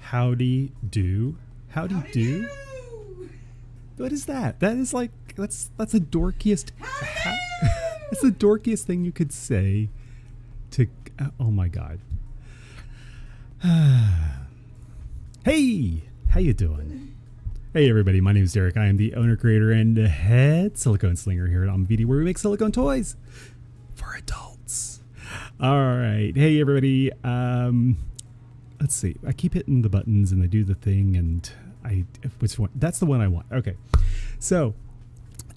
Howdy do. Howdy do. What is that? That is like that's the dorkiest. That's the dorkiest thing you could say to. Oh my god. Hey, how you doing? Hey everybody, my name is Derek. I am the owner, creator, and head silicone slinger here at OmVD, where we make silicone toys for adults. All right, hey everybody. Let's see. I keep hitting the buttons and they do the thing, and which one? That's the one I want. Okay, so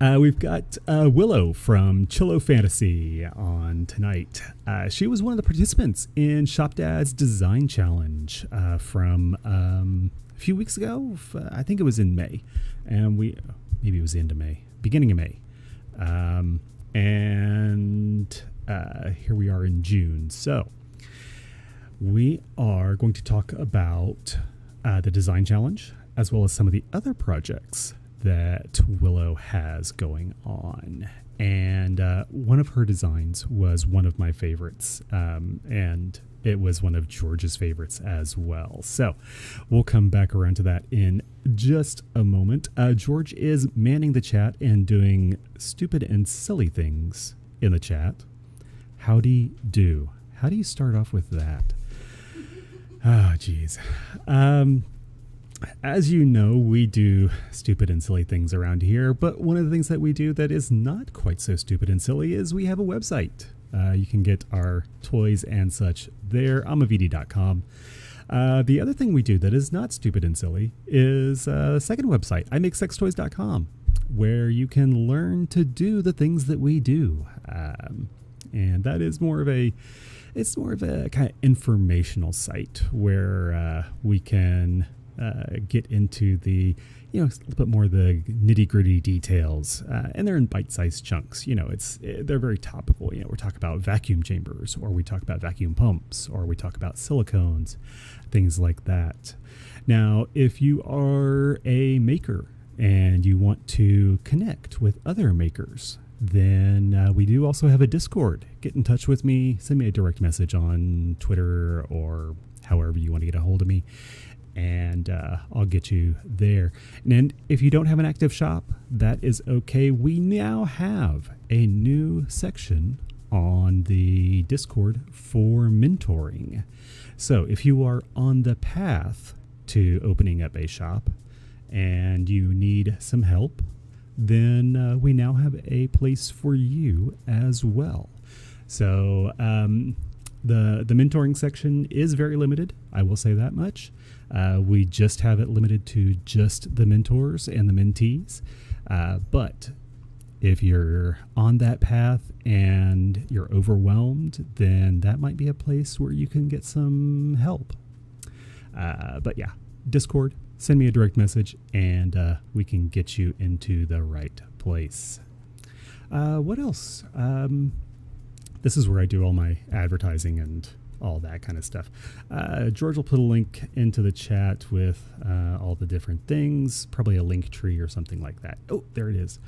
we've got Willow from Chillow Fantasy on tonight. She was one of the participants in Shop Dad's Design Challenge from a few weeks ago. I think it was in May, and maybe it was the end of May, beginning of May, and here we are in June. So we are going to talk about the Design Challenge, as well as some of the other projects that Willow has going on. And one of her designs was one of my favorites, and it was one of George's favorites as well. So we'll come back around to that in just a moment. George is manning the chat and doing stupid and silly things in the chat. Howdy do. How do you start off with that? Oh, geez. As you know, we do stupid and silly things around here, but one of the things that we do that is not quite so stupid and silly is we have a website. You can get our toys and such there, omavd.com. The other thing we do that is not stupid and silly is a second website, imakesextoys.com, where you can learn to do the things that we do. And that is more of a kind of informational site where we can get into the, a little bit more of the nitty gritty details, and they're in bite-sized chunks. They're very topical. We're talking about vacuum chambers, or we talk about vacuum pumps, or we talk about silicones, things like that. Now, if you are a maker and you want to connect with other makers, then we do also have a Discord. Get in touch with me. Send me a direct message on Twitter or however you want to get a hold of me, and I'll get you there. And if you don't have an active shop, that is okay. We now have a new section on the Discord for mentoring. So if you are on the path to opening up a shop and you need some help, then we now have a place for you as well. So the mentoring section is very limited. I will say that much. We just have it limited to just the mentors and the mentees. But if you're on that path and you're overwhelmed, then that might be a place where you can get some help. But yeah, Discord. Send me a direct message, and we can get you into the right place. What else? This is where I do all my advertising and all that kind of stuff. George will put a link into the chat with all the different things, probably a link tree or something like that. Oh, there it is.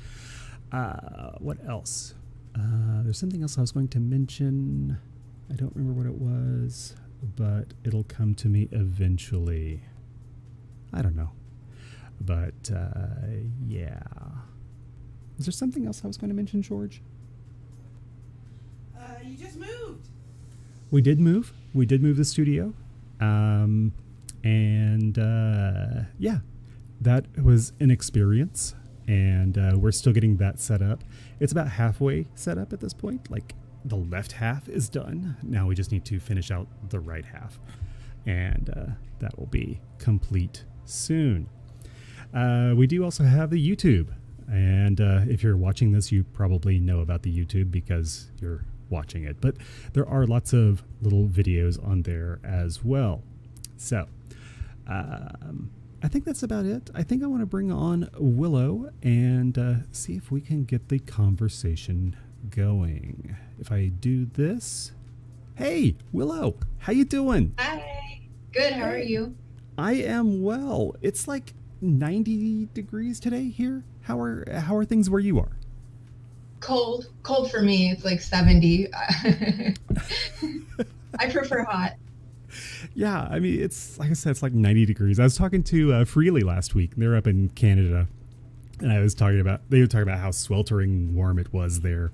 What else? There's something else I was going to mention. I don't remember what it was, but it'll come to me eventually. I don't know. But, yeah. Is there something else I was going to mention, George? You just moved. We did move. We did move the studio. Yeah, that was an experience. And we're still getting that set up. It's about halfway set up at this point. Like, the left half is done. Now we just need to finish out the right half. And that will be complete soon. We do also have the YouTube, and if you're watching this, you probably know about the YouTube because you're watching it, but there are lots of little videos on there as well. So I think that's about it. I think I want to bring on Willow and see if we can get the conversation going. If I do this. Hey, Willow, how you doing? Hi. Good. How are you? I am well. It's like 90 degrees today here. How are things where you are? Cold for me. It's like 70. I prefer hot. Yeah, I mean, it's like I said, it's like 90 degrees. I was talking to Freely last week. They're up in Canada, and they were talking about how sweltering warm it was there.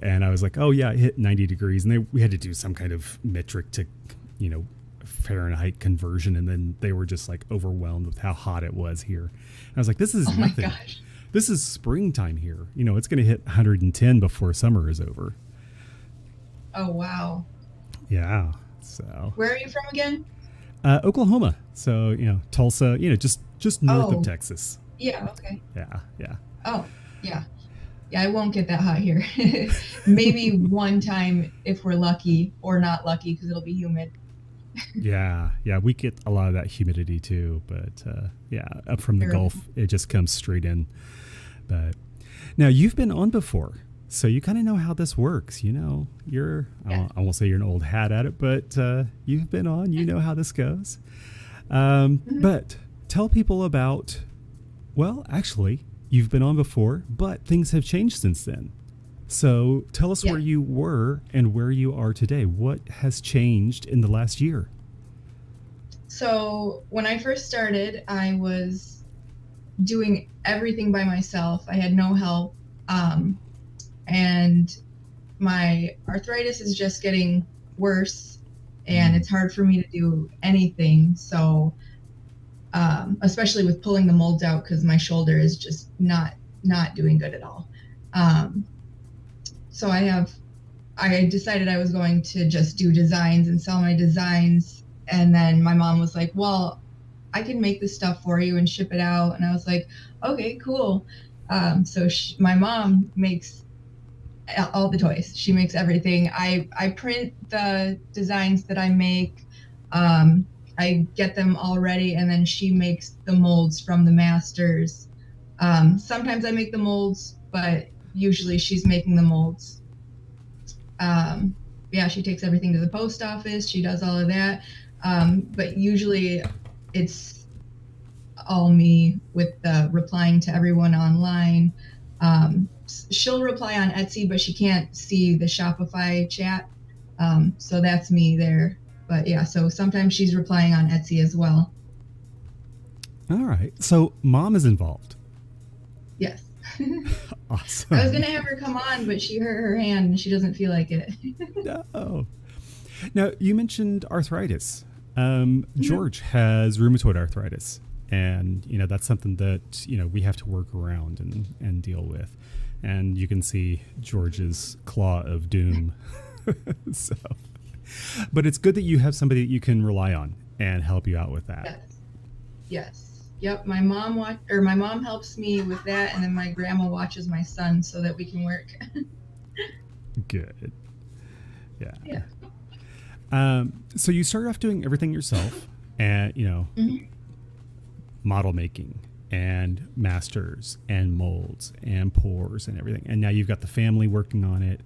And I was like, oh yeah, it hit 90 degrees, and we had to do some kind of metric to, you know, Fahrenheit conversion, and then they were just like overwhelmed with how hot it was here. And I was like, this is Oh my nothing. gosh. This is springtime here. You know, it's going to hit 110 before summer is over. Oh wow. Yeah. So Where are you from again? Oklahoma. So, you know, Tulsa, you know, just north of Oh, Texas. yeah, okay. Yeah. Yeah. Oh, yeah. Yeah, I won't get that hot here. Maybe one time if we're lucky or not lucky because it'll be humid. Yeah. Yeah. We get a lot of that humidity too. But yeah, up from the Terrible. Gulf, it just comes straight in. But now you've been on before. So you kind of know how this works. You know, Yeah. I won't say you're an old hat at it, but you've been on, you know how this goes. Mhm. But tell people about, well, actually, you've been on before, but things have changed since then. So tell us Yeah. where you were and where you are today. What has changed in the last year? So when I first started, I was doing everything by myself. I had no help. And my arthritis is just getting worse, and it's hard for me to do anything. So, especially with pulling the molds out, because my shoulder is just not doing good at all. Um, so I decided I was going to just do designs and sell my designs. And then my mom was like, well, I can make this stuff for you and ship it out. And I was like, okay, cool. So my mom makes all the toys. She makes everything. I print the designs that I make. I get them all ready, and then she makes the molds from the masters. Sometimes I make the molds, but usually she's making the molds. Yeah, she takes everything to the post office. She does all of that. But usually it's all me with the replying to everyone online. She'll reply on Etsy, but she can't see the Shopify chat. So that's me there. But yeah, so sometimes she's replying on Etsy as well. All right. So mom is involved. Yes. I was Awesome. going to have her come on, but she hurt her hand and she doesn't feel like it. No. Now, you mentioned arthritis. Mhm. George has rheumatoid arthritis. And, you know, that's something that, you know, we have to work around and deal with. And you can see George's claw of doom. So, but it's good that you have somebody that you can rely on and help you out with that. Yes. Yes. Yep. My mom helps me with that, and then my grandma watches my son so that we can work. Good. Yeah. Yeah. So you started off doing everything yourself and, you know, Mhm. model making and masters and molds and pours and everything. And now you've got the family working on it.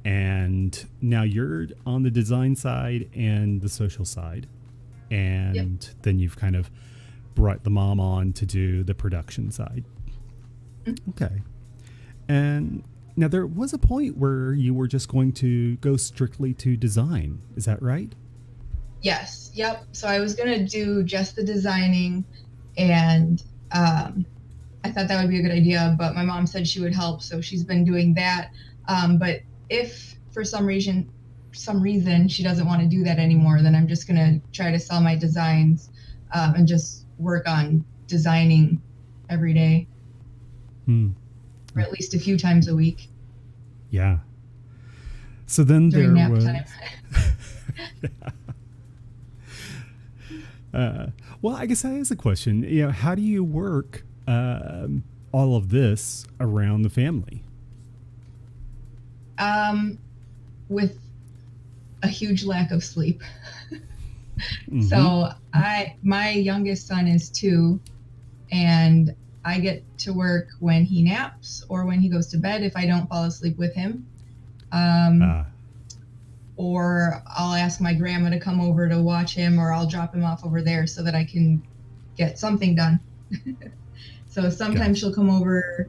And now you're on the design side and the social side. Yep. And then you've kind of brought the mom on to do the production side. Mhm. Okay. And now there was a point where you were just going to go strictly to design. Is that right? Yes. Yep. So I was gonna do just the designing, and I thought that would be a good idea. But my mom said she would help, so she's been doing that. But if for some reason she doesn't want to do that anymore, then I'm just gonna try to sell my designs, and just work on designing every day, Hmm. or at least a few times a week Yeah. So then during there nap was. time. Uh, well, I guess that is a question. You know, how do you work all of this around the family? With a huge lack of sleep. Mm-hmm. So my youngest son is 2, and I get to work when he naps or when he goes to bed if I don't fall asleep with him. Um, Uh, or I'll ask my grandma to come over to watch him, or I'll drop him off over there so that I can get something done. So sometimes gotcha. she'll come over.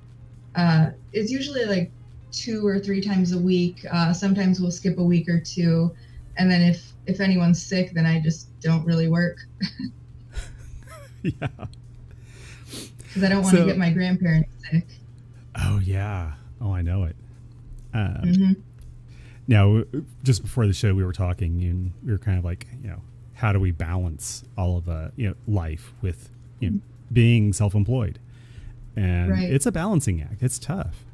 It's usually like 2 or 3 times a week. Sometimes we'll skip a week or two, and then if anyone's sick, then I just don't really work Yeah. because I don't want to get my grandparents sick. Oh, yeah. Oh, I know it. Mm-hmm. Now, just before the show, we were talking, and we were kind of like, how do we balance all of life with being self-employed? And Right. it's a balancing act. It's tough.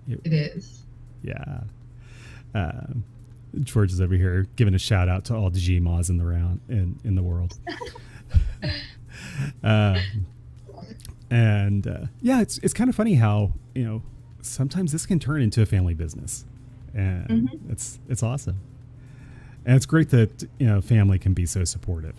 It is. Yeah. George is over here giving a shout out to all the GMAs in the world. It's kind of funny how sometimes this can turn into a family business, and it's awesome, and it's great that family can be so supportive.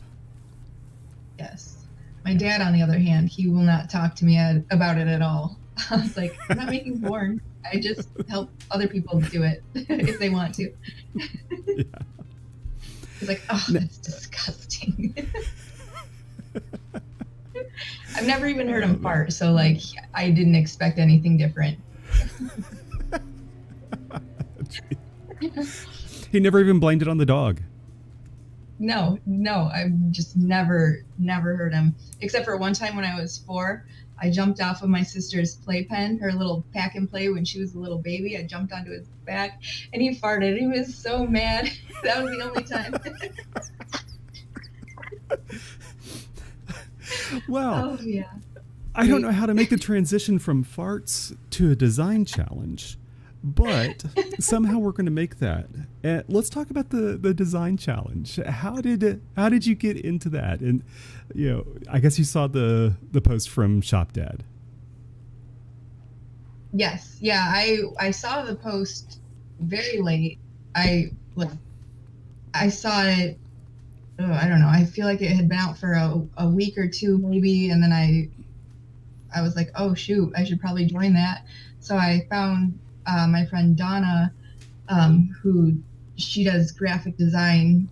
Yes. My dad, on the other hand, he will not talk to me about it at all. I was like, I'm not making porn. I just help other people do it if they want to. Yeah. He's like, oh, that's disgusting. I've never even heard him fart, so like I didn't expect anything different. He never even blamed it on the dog. No, I've just never heard him. Except for one time when I was 4, I jumped off of my sister's playpen, her little pack and play when she was a little baby. I jumped onto his back and he farted. He was so mad. That was the only time. Well, oh, yeah. I don't know how to make the transition from farts to a design challenge, but somehow we're going to make that. Let's talk about the design challenge. How did you get into that? And I guess you saw the post from Shop Dad. Yes, yeah, I saw the post very late. I saw it. Oh, I don't know. I feel like it had been out for a week or two maybe, and then I was like, oh shoot, I should probably join that. So I found my friend Donna, who she does graphic design.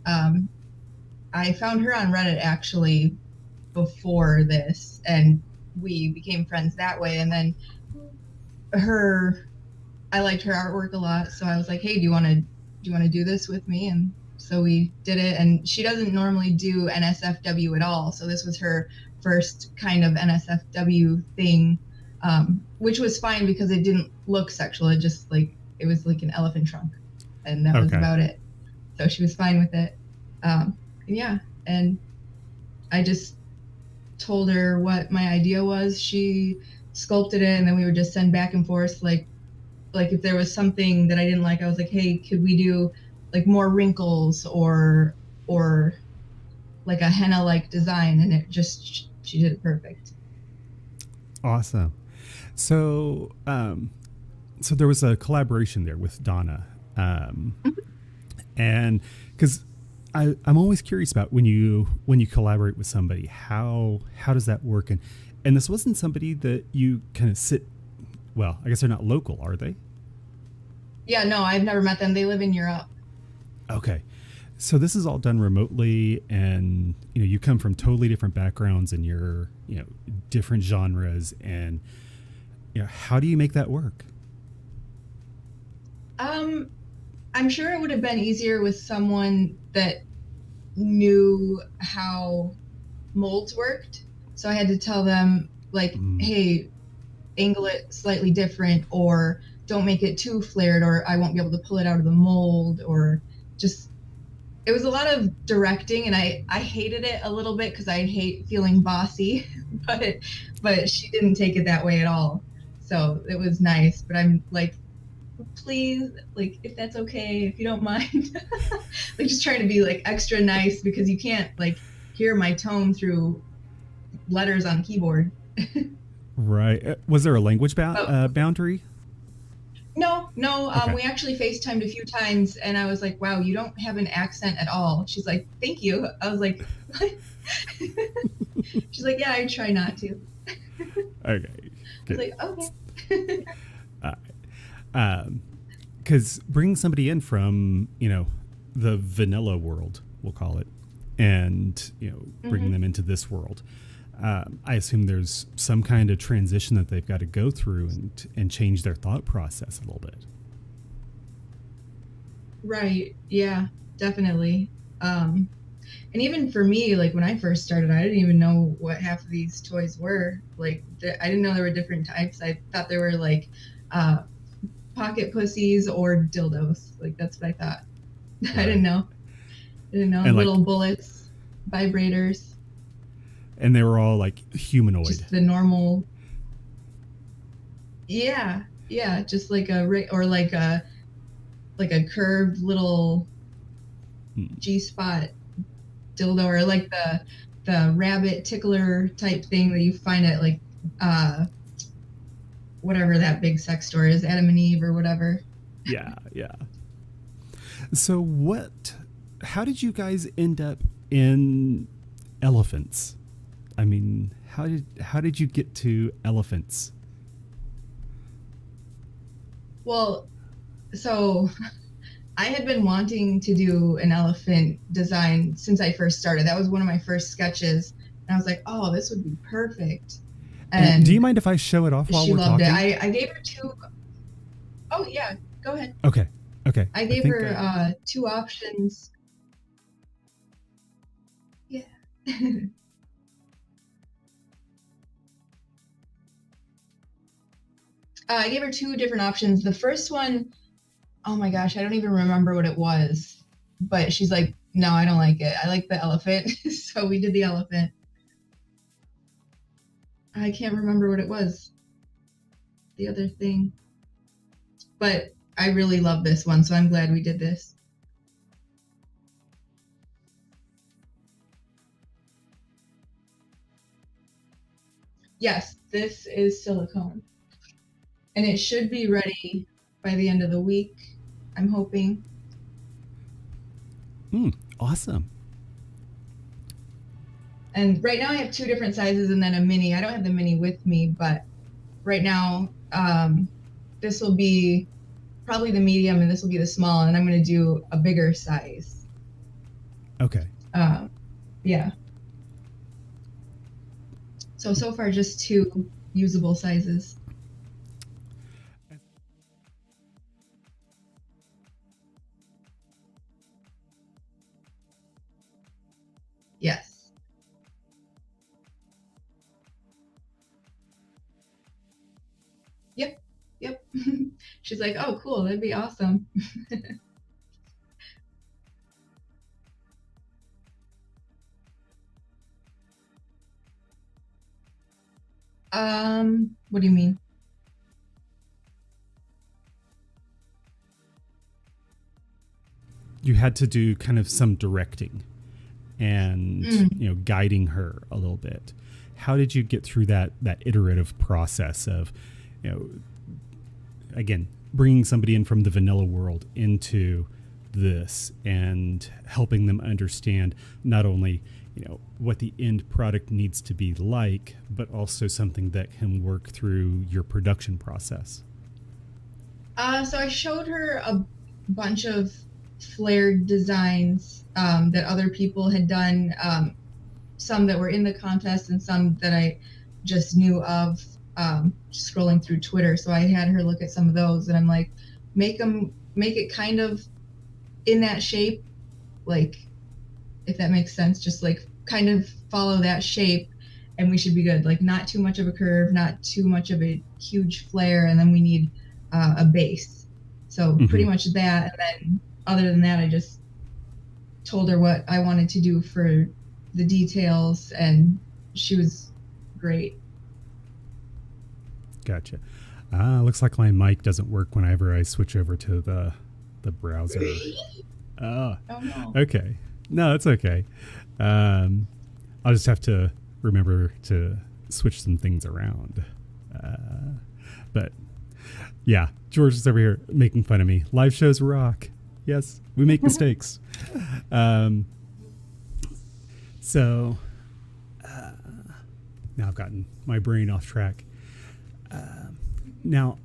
I found her on Reddit actually before this, and we became friends that way. And then I liked her artwork a lot, so I was like, hey, do you want to do this with me? And so we did it. And she doesn't normally do NSFW at all, so this was her first kind of NSFW thing, which was fine because it didn't look sexual. It just it was like an elephant trunk, and that was about it. So she was fine with it. And I just told her what my idea was. She sculpted it, and then we would just send back and forth. Like if there was something that I didn't like, I was like, hey, could we do like more wrinkles or like a henna-like design? And she did it perfect. Awesome. So there was a collaboration there with Donna, and because I'm always curious about when you collaborate with somebody, how does that work? And this wasn't somebody that you kind of sit. Well, I guess they're not local, are they? Yeah, no, I've never met them. They live in Europe. Okay. So this is all done remotely, and you come from totally different backgrounds, and you're different genres, and how do you make that work? I'm sure it would have been easier with someone that knew how molds worked. So I had to tell them hey, angle it slightly different, or don't make it too flared, or I won't be able to pull it out of the mold, or just, it was a lot of directing, and I hated it a little bit because I hate feeling bossy, but she didn't take it that way at all. So it was nice, but I'm like, please, if that's okay, if you don't mind, just trying to be extra nice because you can't hear my tone through letters on a keyboard. Right. Was there a language boundary? No. Okay. We actually FaceTimed a few times, and I was like, wow, you don't have an accent at all. She's like, thank you. I was like, what? She's like, yeah, I try not to. Okay. I was like, okay. Because bringing somebody in from, the vanilla world, we'll call it, and, bringing them into this world, I assume there's some kind of transition that they've got to go through and change their thought process a little bit. Right. Yeah, definitely. Um, and even for me, like when I first started, I didn't even know what half of these toys were. Like I didn't know there were different types. I thought there were like uh, pocket pussies or dildos. Like that's what I thought. I Right. didn't know. I didn't know. And like, Little bullets, vibrators, and they were all like humanoid. just the normal. Yeah, yeah, just like or like a curved little G-spot dildo, or like the rabbit tickler type thing that you find at like uh whatever that big sex store is, Adam and Eve or whatever. Yeah, yeah. So how did you guys end up in elephants? I mean, how did you get to elephants? Well, so I had been wanting to do an elephant design since I first started. That was one of my first sketches. And I was like, oh, this would be perfect. And do you And mind if I show it off while she we're loved talking? it. I gave her two. Oh, yeah, go ahead. Okay. Okay. I I gave think her two options. Yeah. I gave her two different options. The first one, oh my gosh, I don't even remember what it was. But she's like, no, I don't like it. I like the elephant. So we did the elephant. I can't remember what it was, the other thing. But I really love this one, so I'm glad we did this. Yes, this is silicone. And it should be ready by the end of the week, I'm hoping. Awesome. And right now I have two different sizes and then a mini. I don't have the mini with me, but right now this will be probably the medium and this will be the small, and I'm going to do a bigger size. Okay. Yeah. So far just two usable sizes. Yes. Yep. Yep. She's like, oh, cool. That'd be awesome. What do you mean? You had to do kind of some directing and Mm. guiding her a little bit. How did you get through that iterative process of you know again bringing somebody in from the vanilla world into this and helping them understand not only what the end product needs to be like, but also something that can work through your production process? So I showed her a bunch of flared designs that other people had done, some that were in the contest and some that I just knew of scrolling through Twitter. So I had her look at some of those, and I'm like, make it kind of in that shape, like, if that makes sense, just like kind of follow that shape and we should be good. Like not too much of a curve, not too much of a huge flare, and then we need a base. So pretty much that. And then other than that, I just told her what I wanted to do for the details, and she was great. Gotcha. Looks like my mic doesn't work whenever I switch over to the browser. Oh no. Okay. No, that's okay. I'll just have to remember to switch some things around. But yeah, George is over here making fun of me. Live shows rock. Yes, we make mistakes. So now I've gotten my brain off track. Now,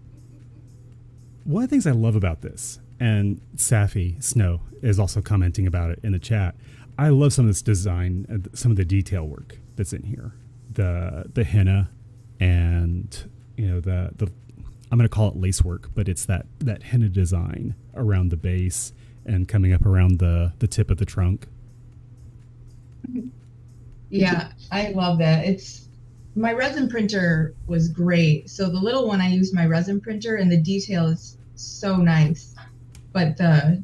one of the things I love about this, and Safi Snow is also commenting about it in the chat, I love some of this design, some of the detail work that's in here. The henna and the I'm going to call it lace work, but it's that henna design around the base and coming up around the tip of the trunk. Yeah, I love that. It's my resin printer was great. So the little one I used my resin printer and the detail is so nice. But the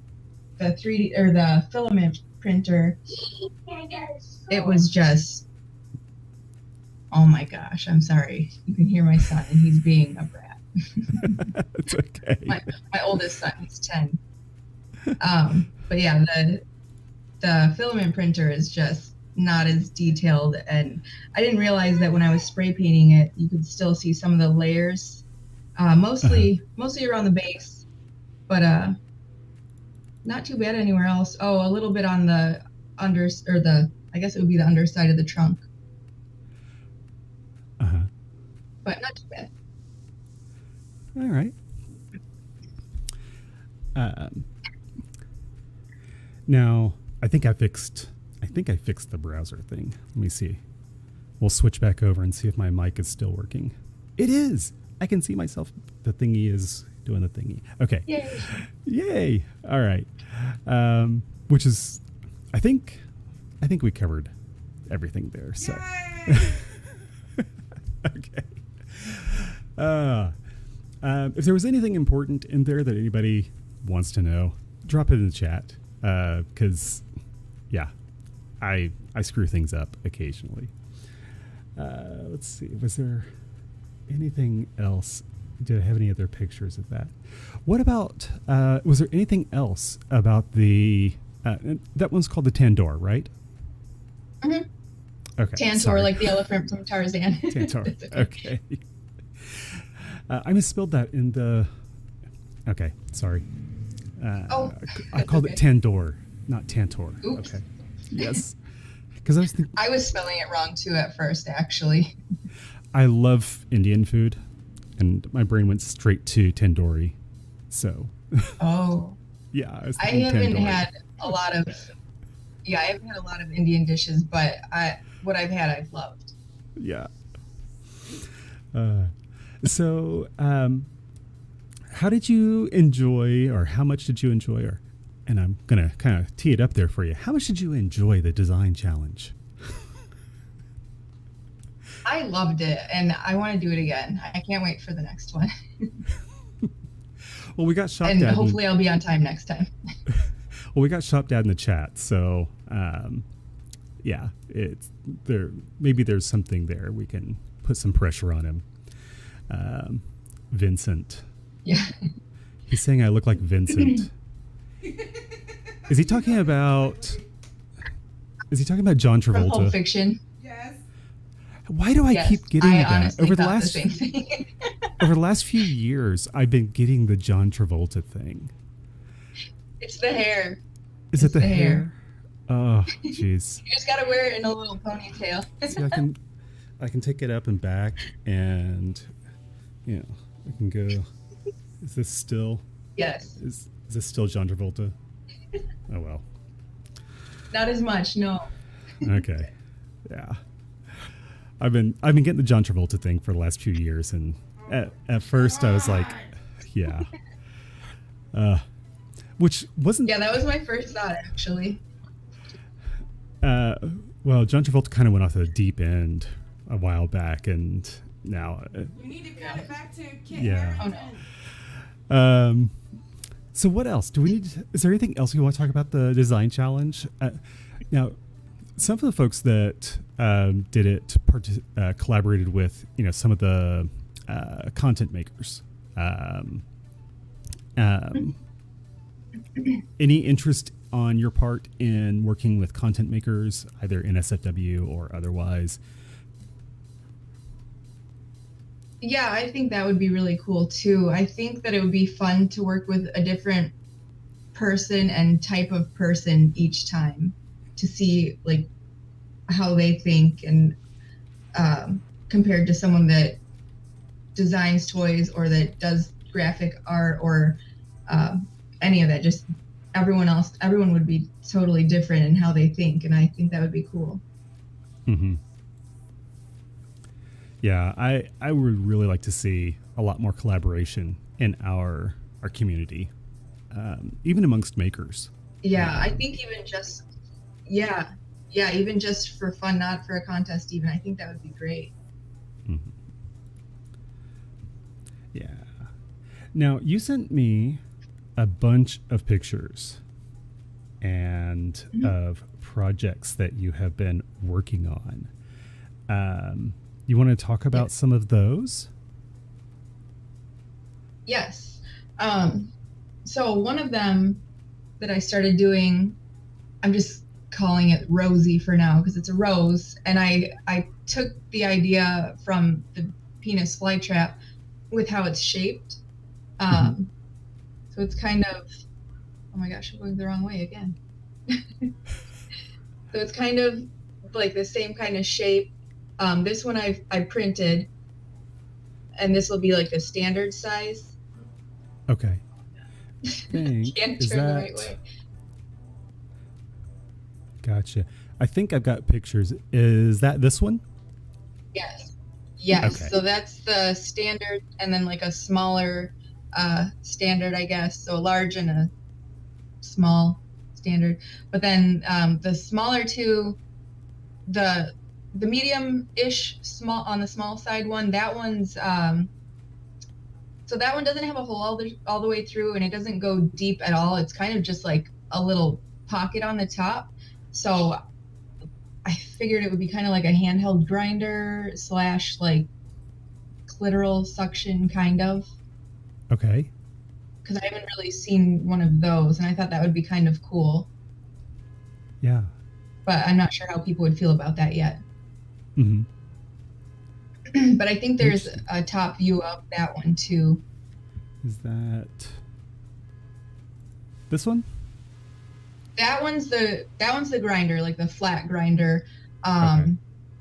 3D or the filament printer, it was just oh my gosh, I'm sorry. You can hear my son and he's being a brat. It's okay. My oldest son, he's 10. But yeah, the filament printer is just not as detailed, and I didn't realize that when I was spray painting it, you could still see some of the layers, mostly around the base, but not too bad anywhere else. Oh, a little bit on the under or the I guess it would be the underside of the trunk, Uh-huh. but not too bad. All right. Um, Now, I think I fixed the browser thing. Let me see. We'll switch back over and see if my mic is still working. It is. I can see myself. The thingy is doing the thingy. Okay. Yay. Yay. All right. Which is, I think we covered everything there. So. Okay. If there was anything important in there that anybody wants to know, drop it in the chat. Because, yeah, I screw things up occasionally. Let's see. Was there anything else? Did I have any other pictures of that? What about, was there anything else about the, that one's called the Tandoor, right? Mm-hmm. Okay. Tantor, sorry. like the elephant from Tarzan. Tantor. Okay. I misspelled that in the, okay, sorry. I called it Tandoor, not Tantor. Oops. Okay. Yes. Because I was thinking, I was spelling it wrong too at first, actually. I love Indian food, and my brain went straight to tandoori. So. Oh. Yeah. I haven't had a lot of Indian dishes, but what I've had, I've loved. Yeah. So, how did you enjoy, or how much did you enjoy, and I'm going to kind of tee it up there for you. How much did you enjoy the design challenge? I loved it, and I want to do it again. I can't wait for the next one. Well, we got Shop and Dad. Hopefully I'll be on time next time. Well, we got Shop Dad in the chat, so yeah, it's there. Maybe there's something there. We can put some pressure on him. Vincent. Yeah. He's saying I look like Vincent. Is he talking about John From Pulp Travolta? Fiction. Yes. Why do I keep getting that? Honestly Over the thought last same thing. over the last few years, I've been getting the John Travolta thing. It's the hair. Is it the hair? Oh, jeez. You just gotta wear it in a little ponytail. See, I can take it up and back, and I can go. Is this still? Yes. Is this still John Travolta? Oh well. Not as much, no. Okay. Yeah. I've been getting the John Travolta thing for the last few years, and at first I was like, yeah. Which wasn't. Yeah, that was my first thought, actually. Well, John Travolta kind of went off the deep end a while back, and now. We need to cut it back to Kit Yeah. Harington. Oh no. So what else do we need? Is there anything else you want to talk about the design challenge? Now, some of the folks that did it collaborated with some of the content makers. Any interest on your part in working with content makers, either in SFW or otherwise? Yeah, I think that would be really cool too. I think that it would be fun to work with a different person and type of person each time to see like how they think, and compared to someone that designs toys or that does graphic art or any of that. Just everyone would be totally different in how they think, and I think that would be cool. Mm-hmm. Yeah, I would really like to see a lot more collaboration in our community, even amongst makers. Yeah, I think even just Yeah, even just for fun, not for a contest even. I think that would be great. Mm-hmm. Yeah. Now, you sent me a bunch of pictures and of projects that you have been working on. You want to talk about some of those? Yes. So one of them that I started doing, I'm just calling it Rosie for now because it's a rose. And I took the idea from the penis flytrap with how it's shaped. So it's kind of, oh my gosh, I'm going the wrong way again. So it's kind of like the same kind of shape. This one I printed, and this will be like the standard size. Okay. Can't turn the right way. Gotcha. I think I've got pictures. Is that this one? Yes. Yes. Okay. So that's the standard, and then like a smaller standard, I guess. So a large and a small standard. But then the smaller two, the medium-ish small on the small side one, that one's so that one doesn't have a hole all the way through, and it doesn't go deep at all. It's kind of just like a little pocket on the top. So I figured it would be kind of like a handheld grinder / like clitoral suction kind of. Okay. Because I haven't really seen one of those, and I thought that would be kind of cool. Yeah. But I'm not sure how people would feel about that yet. Mm-hmm. But I think there's a top view of that one too. Is that this one? That one's the grinder, like the flat grinder. Okay.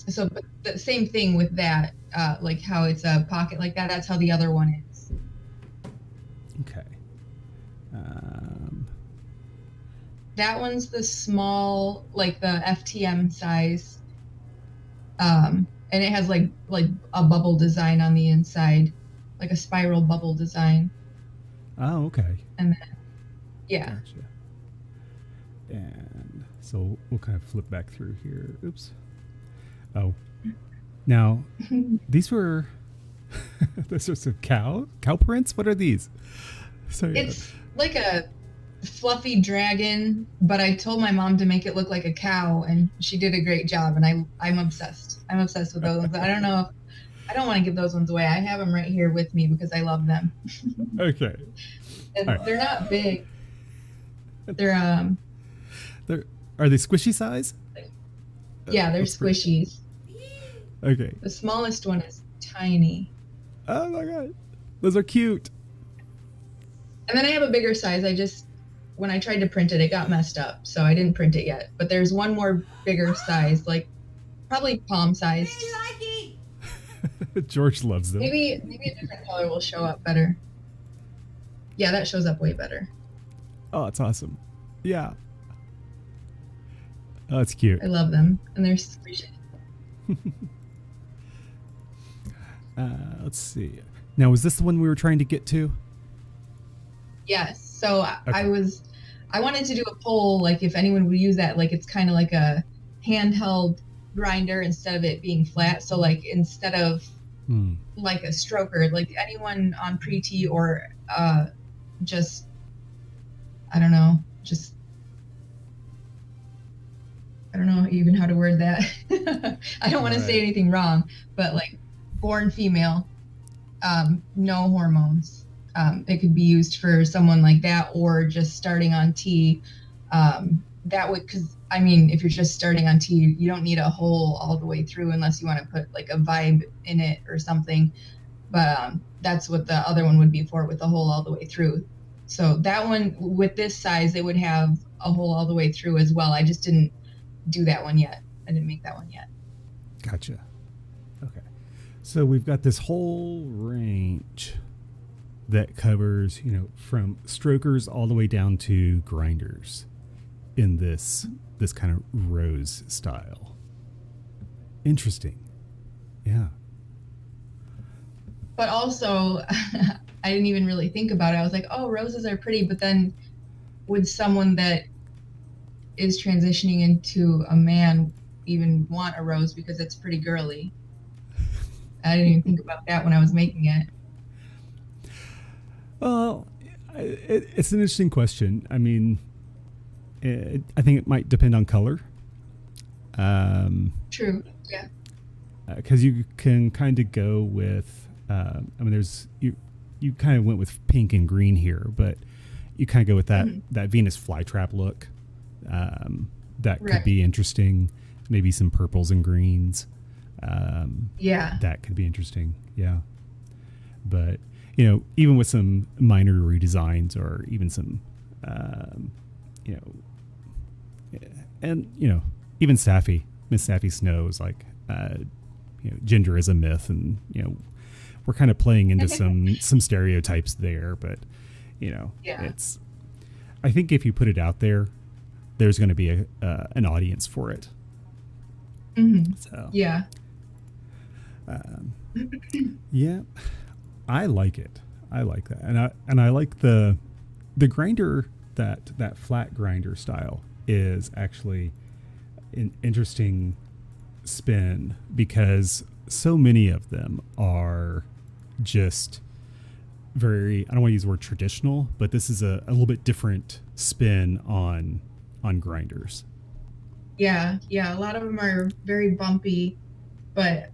So but the same thing with that, like how it's a pocket like that. That's how the other one is. Okay. That one's the small, like the FTM size. And it has like a bubble design on the inside, like a spiral bubble design. Oh, okay. And then, yeah. Gotcha. And so we'll kind of flip back through here. Oops. Oh. Now, these were those are some cow prints? What are these? Sorry. It's like a fluffy dragon, but I told my mom to make it look like a cow, and she did a great job, and I'm obsessed. I'm obsessed with those ones. I don't know if I don't want to give those ones away. I have them right here with me because I love them. Okay. And right. They're not big. They're are they squishy size? Yeah, they're squishies. Okay. The smallest one is tiny. Oh my god. Those are cute. And then I have a bigger size. When I tried to print it, it got messed up, so I didn't print it yet. But there's one more bigger size, like probably palm sized. George loves them. Maybe a different color will show up better. Yeah, that shows up way better. Oh, it's awesome. Yeah. Oh, it's cute. I love them, and they're squishy. Let's see. Now, was this the one we were trying to get to? Yes. So Okay. I wanted to do a poll, like if anyone would use that, like it's kind of like a handheld grinder instead of it being flat. So like instead of like a stroker, like anyone on pre-T or just, I don't know even how to word that. I don't want to say anything wrong, but like born female, no hormones. It could be used for someone like that, or just starting on T. That would, because I mean, if you're just starting on T, you don't need a hole all the way through unless you want to put like a vibe in it or something. But that's what the other one would be for, with a hole all the way through. So that one, with this size, it would have a hole all the way through as well. I just didn't do that one yet. I didn't make that one yet. Gotcha. Okay. So we've got this whole range that covers, from strokers all the way down to grinders in this kind of rose style. Interesting. Yeah. But also, I didn't even really think about it. I was like, oh, roses are pretty. But then would someone that is transitioning into a man even want a rose because it's pretty girly. I didn't even think about that when I was making it. Well, it's an interesting question. I mean, I think it might depend on color. True. Yeah. Because you can kind of go with, I mean, you kind of went with pink and green here, but you kind of go with that Venus flytrap look. That could be interesting. Maybe some purples and greens. Yeah. That could be interesting. Yeah. But, even with some minor redesigns or even some, and, even Safi, Miss Safi Snow's like, gender is a myth, and, we're kind of playing into some stereotypes there, but, it's, I think if you put it out there, there's going to be an audience for it. Mm-hmm. So, yeah. Yeah, I like it. I like that, and I like the grinder, that flat grinder style is actually an interesting spin, because so many of them are just very, I don't want to use the word traditional, but this is a little bit different spin on grinders. Yeah. A lot of them are very bumpy, but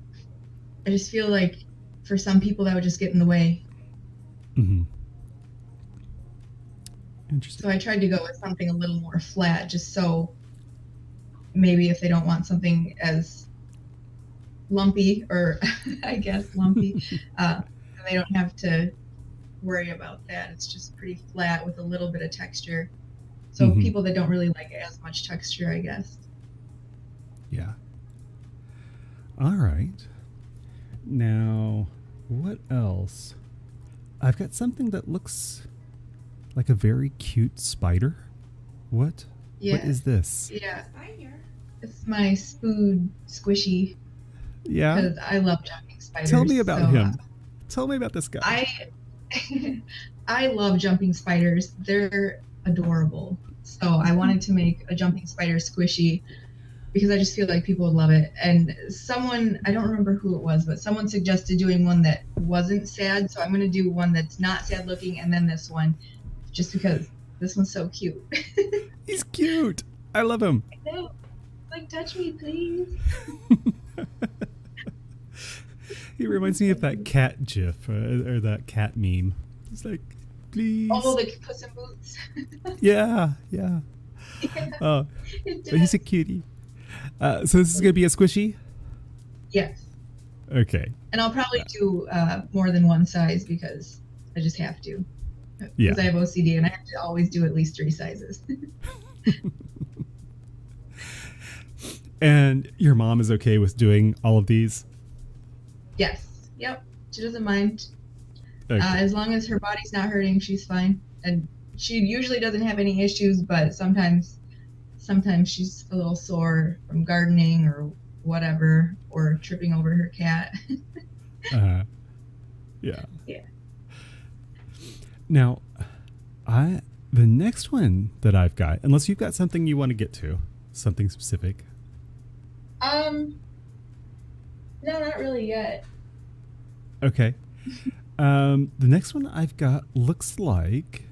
I just feel like for some people that would just get in the way. Mm-hmm. Interesting. So I tried to go with something a little more flat, just so maybe if they don't want something as lumpy, or I guess lumpy, they don't have to worry about that. It's just pretty flat with a little bit of texture. So people that don't really like as much texture, I guess. Yeah. All right. Now, what else? I've got something that looks like a very cute spider. What? Yeah. What is this? Yeah. Spider. It's my Spood squishy. Yeah. Because I love jumping spiders. Tell me about him. Tell me about this guy. I love jumping spiders. They're adorable. So I wanted to make a jumping spider squishy because I just feel like people would love it. And someone, I don't remember who it was, but someone suggested doing one that wasn't sad. So I'm going to do one that's not sad looking, and then this one, just because this one's so cute. He's cute. I love him. I know. Like, touch me, please. He reminds me of that cat gif or that cat meme. It's like, please. Oh, the Puss in Boots. Yeah. Yeah, Oh, but he's a cutie. So this is going to be a squishy? Yes. Okay. And I'll probably do more than one size because I just have to. Yeah. Because I have OCD and I have to always do at least 3 sizes. And your mom is okay with doing all of these? Yes. Yep. She doesn't mind. Okay. As long as her body's not hurting, she's fine. And she usually doesn't have any issues, but sometimes she's a little sore from gardening or whatever, or tripping over her cat. Yeah. Yeah. Now, the next one that I've got, unless you've got something you want to get to, something specific. No, not really yet. Okay. The next one I've got looks like,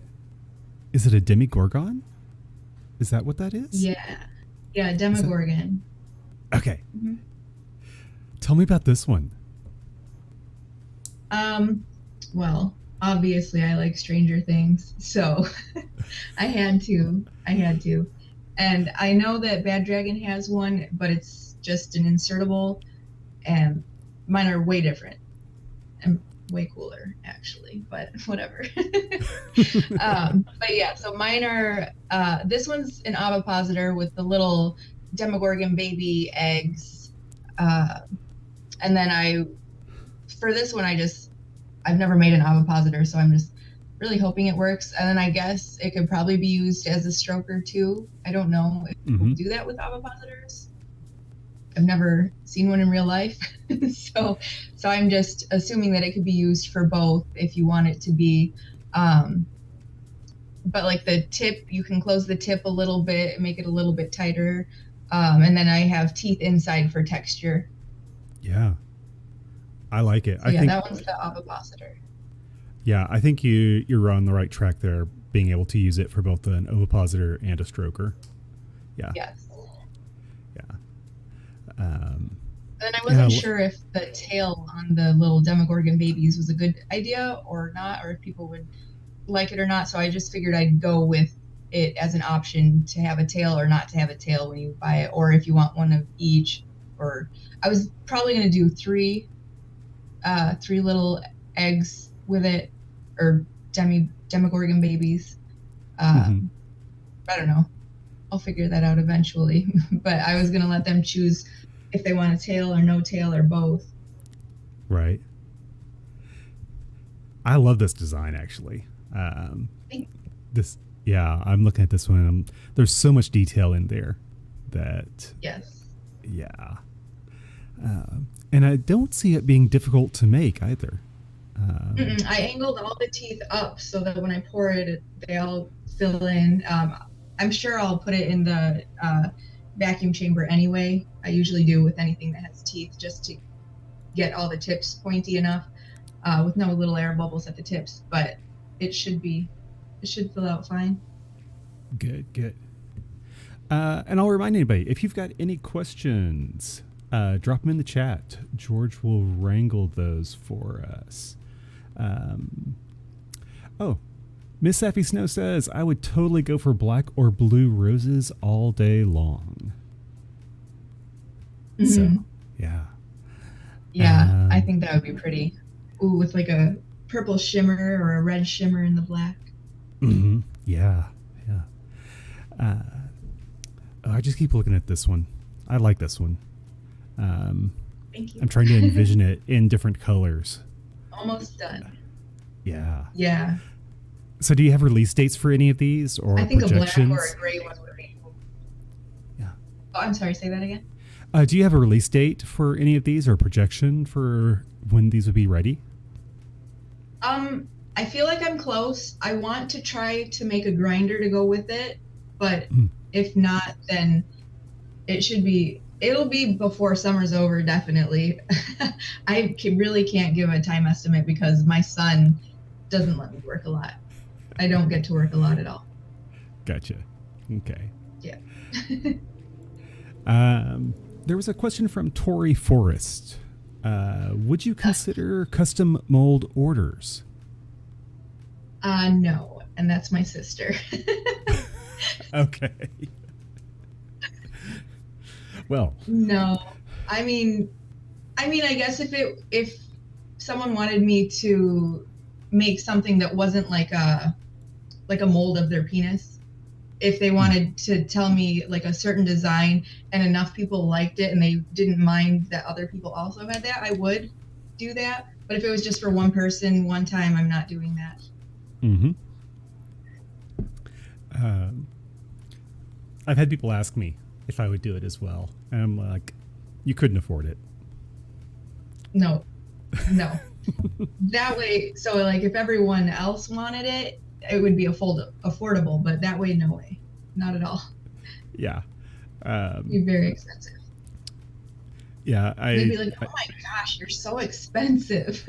is it a Demogorgon? Is that what that is? Yeah, Demogorgon. Okay. Mm-hmm. Tell me about this one. Well, obviously I like Stranger Things, so I had to. And I know that Bad Dragon has one, but it's just an insertable, and mine are way different and way cooler, actually, but whatever. But yeah, so mine are, this one's an ovipositor with the little Demogorgon baby eggs. And then for this one, I've never made an ovipositor, so I'm just really hoping it works. And then I guess it could probably be used as a stroker too. I don't know if people do that with ovipositors. I've never seen one in real life. so I'm just assuming that it could be used for both if you want it to be but like the tip, you can close the tip a little bit, make it a little bit tighter. And then I have teeth inside for texture. Yeah, I like it. So yeah, that one's the ovipositor. Yeah, I think you're on the right track there, being able to use it for both an ovipositor and a stroker. Yeah. Yes. Yeah. And I wasn't sure if the tail on the little Demogorgon babies was a good idea or not, or if people would like it or not. So I just figured I'd go with it as an option to have a tail or not to have a tail when you buy it, or if you want one of each. Or I was probably going to do three little eggs with it, or Demogorgon babies. I don't know. I'll figure that out eventually. But I was going to let them choose if they want a tail or no tail or both. Right. I love this design, actually. I'm looking at this one. There's so much detail in there that. Yes. Yeah. And I don't see it being difficult to make either. I angled all the teeth up so that when I pour it, they all fill in. I'm sure I'll put it in the vacuum chamber anyway. I usually do with anything that has teeth, just to get all the tips pointy enough with no little air bubbles at the tips. But it should fill out fine. Good. And I'll remind anybody, if you've got any questions, drop them in the chat. George will wrangle those for us. Miss Sappy Snow says, I would totally go for black or blue roses all day long. So, yeah. Yeah, I think that would be pretty. Ooh, with like a purple shimmer or a red shimmer in the black. Yeah. I just keep looking at this one. I like this one. Thank you. I'm trying to envision it in different colors. Almost done. Yeah. Yeah. So do you have release dates for any of these, or I think projections? a black or a gray one would be. Yeah. Oh, I'm sorry. Say that again. Do you have a release date for any of these, or projection for when these would be ready? I feel like I'm close. I want to try to make a grinder to go with it, but if not, then it'll be before summer's over, definitely. Really can't give a time estimate because my son doesn't let me work a lot. I don't get to work a lot at all. Gotcha. Okay. Yeah. There was a question from Tori Forrest. Would you consider custom mold orders? No, and that's my sister. Okay. Well. No, I mean, I guess if someone wanted me to make something that wasn't like a mold of their penis, if they wanted to tell me like a certain design and enough people liked it and they didn't mind that other people also had that, I would do that. But if it was just for one person, one time, I'm not doing that. I've had people ask me if I would do it as well. And I'm like, you couldn't afford it. No. That way, so like if everyone else wanted it, it would be affordable, but that way, no way. Not at all. Yeah. It'd be very expensive. Yeah. They'd be like, oh my gosh, you're so expensive.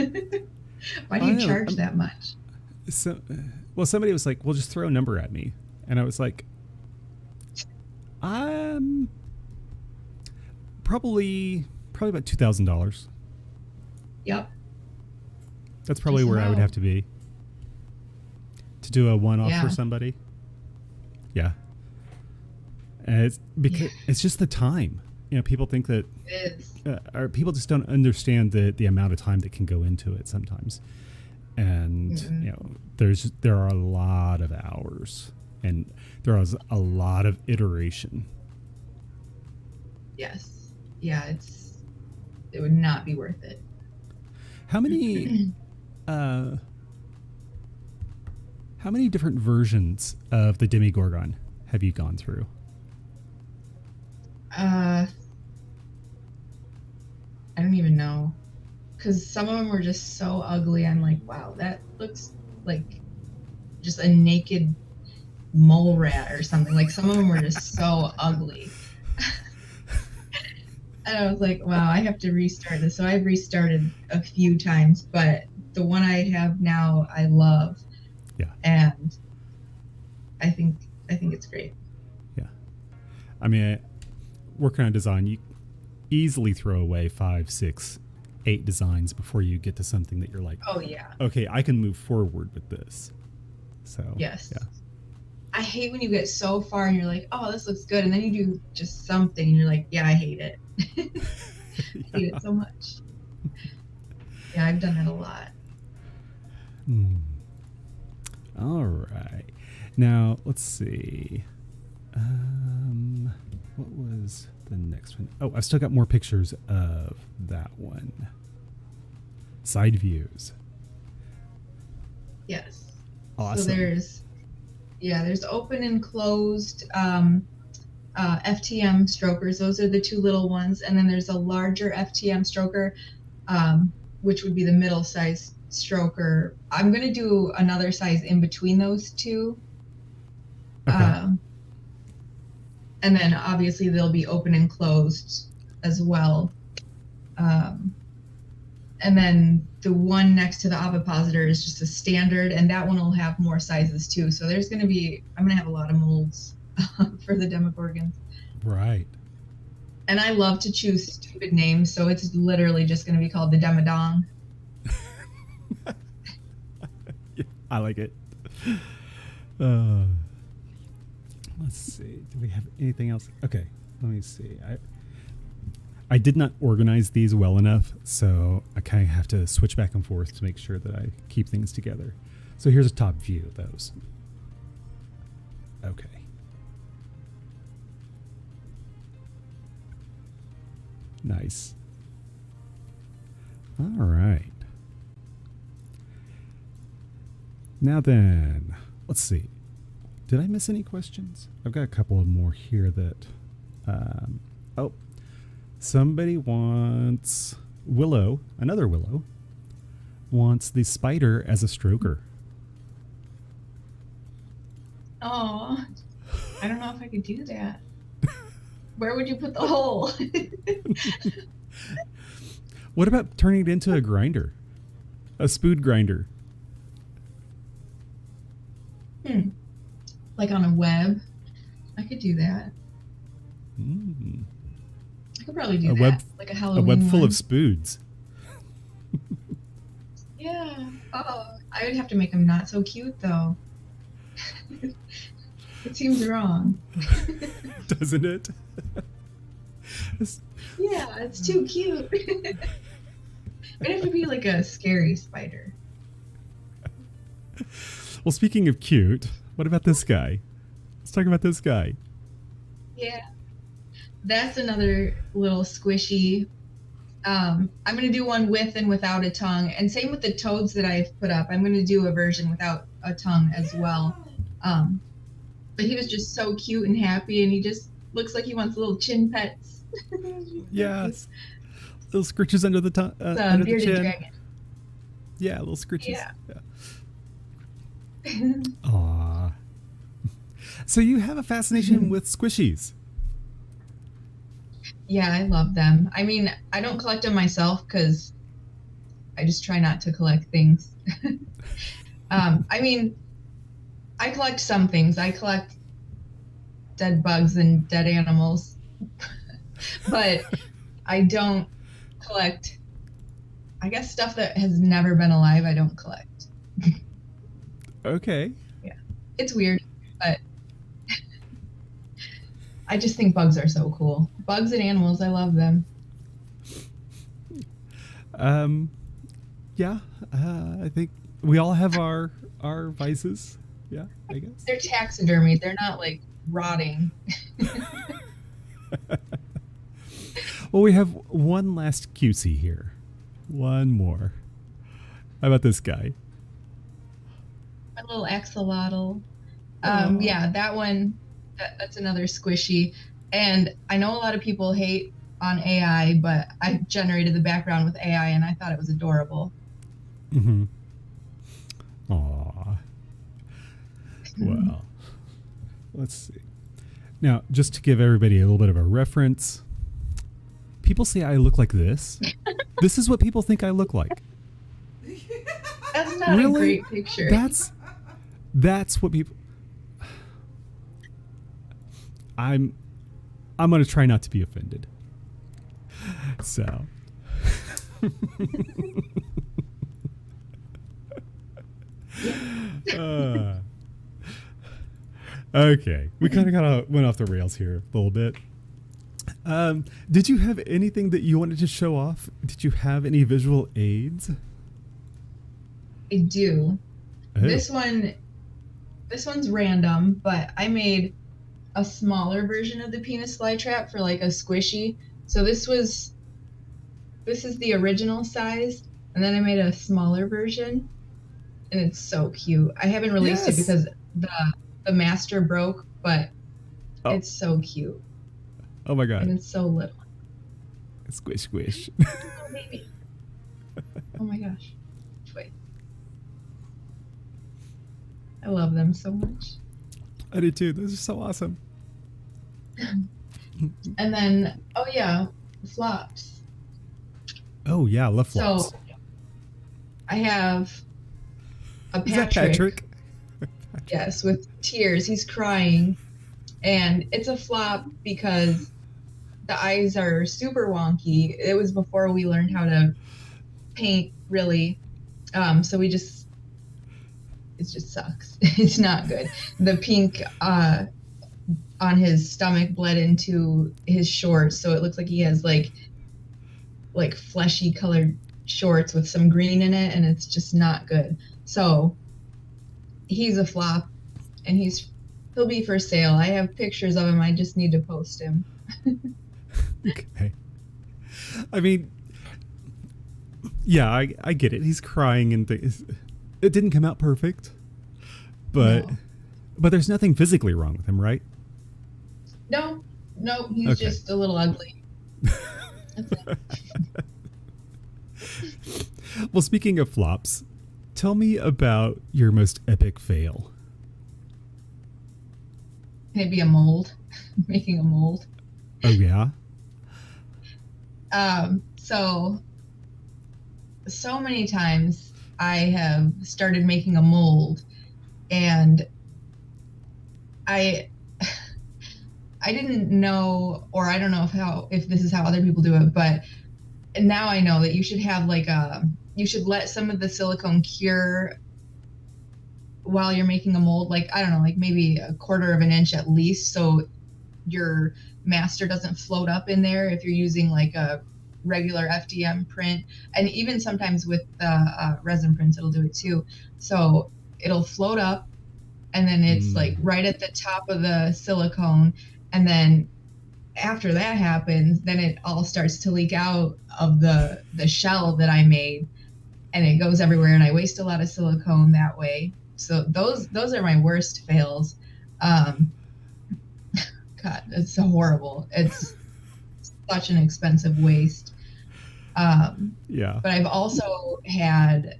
Why do you charge that much? So, well, somebody was like, well, just throw a number at me. And I was like, probably about $2,000. Yep. That's probably where I would have to be to do a one-off for somebody. Yeah. And it's because it's just the time. You know, people think that it is. Or people just don't understand the amount of time that can go into it sometimes. And you know, there are a lot of hours, and there is a lot of iteration. Yes. Yeah, it would not be worth it. How many different versions of the Demogorgon have you gone through? I don't even know, because some of them were just so ugly. I'm like, wow, that looks like just a naked. mole rat or something. Like some of them were just so ugly. And I was like, wow, I have to restart this. So I've restarted a few times, but the one I have now I love. Yeah. And I think it's great. Yeah. I mean, working on design, you easily throw away 5, 6, 8 designs before you get to something that you're like, Oh yeah. okay, I can move forward with this. So Yes. yeah. I hate when you get so far and you're like, oh, this looks good. And then you do just something and you're like, yeah, I hate it. I hate it so much. Yeah, I've done that a lot. All right. Now, let's see. What was the next one? Oh, I've still got more pictures of that one. Side views. Yes. Awesome. So there's open and closed FTM strokers. Those are the two little ones. And then there's a larger FTM stroker, which would be the middle size stroker. I'm going to do another size in between those two. Okay. And then obviously they'll be open and closed as well. And then the one next to the ovipositor is just a standard, and that one will have more sizes too. So I'm going to have a lot of molds for the Demogorgons. Right. And I love to choose stupid names, so it's literally just going to be called the Demodong. Yeah, I like it. Let's see. Do we have anything else? Okay, let me see. I did not organize these well enough, so I kind of have to switch back and forth to make sure that I keep things together. So here's a top view of those. Okay. Nice. All right. Now then, let's see. Did I miss any questions? I've got a couple of more here that... oh, somebody wants... Willow, another Willow, wants the spider as a stroker. Oh, I don't know if I could do that. Where would you put the hole? What about turning it into a grinder? A spood grinder? Like on a web? I could do that. I could probably do that. Web, like a Halloween a web full one. of spoods. Yeah. Oh, I would have to make them not so cute though. It seems wrong. Doesn't it? Yeah, it's too cute. It'd have to be like a scary spider. Well, speaking of cute, what about this guy? Let's talk about this guy. Yeah. That's another little squishy. I'm going to do one with and without a tongue. And same with the toads that I've put up. I'm going to do a version without a tongue as well. But he was just so cute and happy, and he just looks like he wants little chin pets. Yes. Little scritches under the tongue. Under the Bearded chin. dragon. Yeah, little scritches. Yeah. Aww. So you have a fascination with squishies. Yeah, I love them. I mean, I don't collect them myself because I just try not to collect things. I mean, I collect some things. I collect dead bugs and dead animals, but I don't collect, I guess, stuff that has never been alive. I don't collect. Okay. Yeah, it's weird, but I just think bugs are so cool. Bugs and animals, I love them. Yeah, I think we all have our vices. Yeah, I guess. They're taxidermied. They're not like rotting. Well, we have one last cutesy here. One more. How about this guy? My little axolotl. Yeah, that one, that's another squishy. And I know a lot of people hate on AI, but I generated the background with AI and I thought it was adorable. Mm-hmm. Aww. Well, let's see. Now, just to give everybody a little bit of a reference, people say I look like this. This is what people think I look like. That's not a great picture. That's what people. I'm going to try not to be offended. So. Okay, we kind of went off the rails here a little bit. Did you have anything that you wanted to show off? Did you have any visual aids? I do. Oh. This one's random, but I made a smaller version of the penis flytrap for like a squishy. So this is the original size, and then I made a smaller version, and it's so cute. I haven't released it because the master broke, but it's so cute. Oh my god! And it's so little. Squish, squish. Oh, baby. Oh my gosh! Wait. I love them so much. I do too. Those are so awesome. And then, oh yeah, flops. Oh yeah, I love flops. So I have a Patrick. Is that Patrick? Yes, with tears. He's crying. And it's a flop because the eyes are super wonky. It was before we learned how to paint, really. So it just sucks. It's not good. The pink on his stomach bled into his shorts, so it looks like he has like fleshy colored shorts with some green in it, and it's just not good. So he's a flop, and he'll be for sale. I have pictures of him. I just need to post him. Okay. I mean, yeah, I get it. He's crying and things. It didn't come out perfect, but there's nothing physically wrong with him, right? No, he's just a little ugly. That's it. Well, speaking of flops, tell me about your most epic fail. Maybe a mold. Making a mold. Oh, yeah? So many times I have started making a mold, and I didn't know, or I don't know if this is how other people do it, but now I know that you should have you should let some of the silicone cure while you're making a mold, like, I don't know, like maybe a quarter of an inch at least, so your master doesn't float up in there if you're using like a regular FDM print. And even sometimes with the resin prints, it'll do it too. So it'll float up, and then it's like right at the top of the silicone. And then after that happens, then it all starts to leak out of the shell that I made, and it goes everywhere, and I waste a lot of silicone that way. So those are my worst fails. God, it's so horrible. It's such an expensive waste. Yeah. But I've also had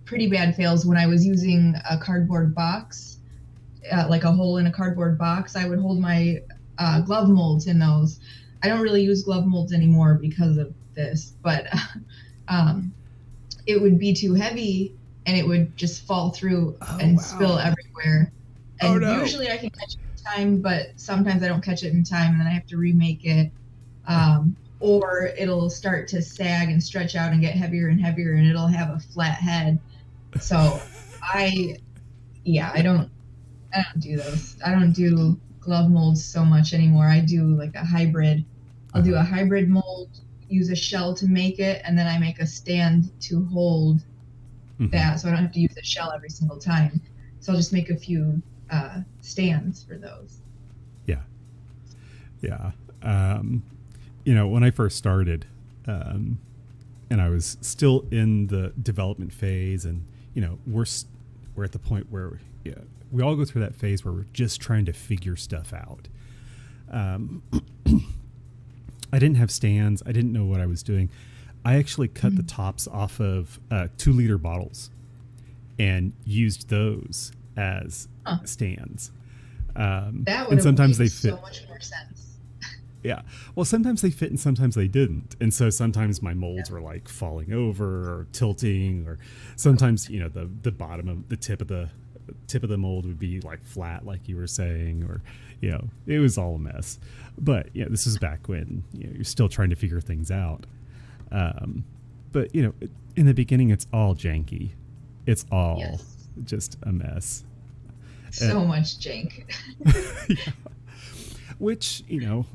pretty bad fails when I was using a cardboard box, like a hole in a cardboard box. I would hold my glove molds in those. I don't really use glove molds anymore because of this, but it would be too heavy, and it would just fall through and spill everywhere. And usually I can catch it in time, but sometimes I don't catch it in time, and then I have to remake it. Or it'll start to sag and stretch out and get heavier and heavier, and it'll have a flat head. So I don't do those. I don't do glove molds so much anymore. I do like a hybrid. I'll do a hybrid mold, use a shell to make it, and then I make a stand to hold that, so I don't have to use the shell every single time. So I'll just make a few stands for those. Yeah. When I first started, and I was still in the development phase, and we're at the point where we all go through that phase where we're just trying to figure stuff out. I didn't have stands. I didn't know what I was doing. I actually cut the tops off of 2-liter bottles and used those as Huh. stands. That would And have sometimes made they fit. so much more sense. Yeah. Well, sometimes they fit and sometimes they didn't. And so sometimes my molds were like falling over or tilting, or sometimes, you know, the bottom of the tip of the mold would be like flat, like you were saying, or, you know, it was all a mess. But, you know, this is back when, you know, you're still trying to figure things out. But, you know, in the beginning, it's all janky. It's all Yes. just a mess. So much jank. Yeah. Which, you know,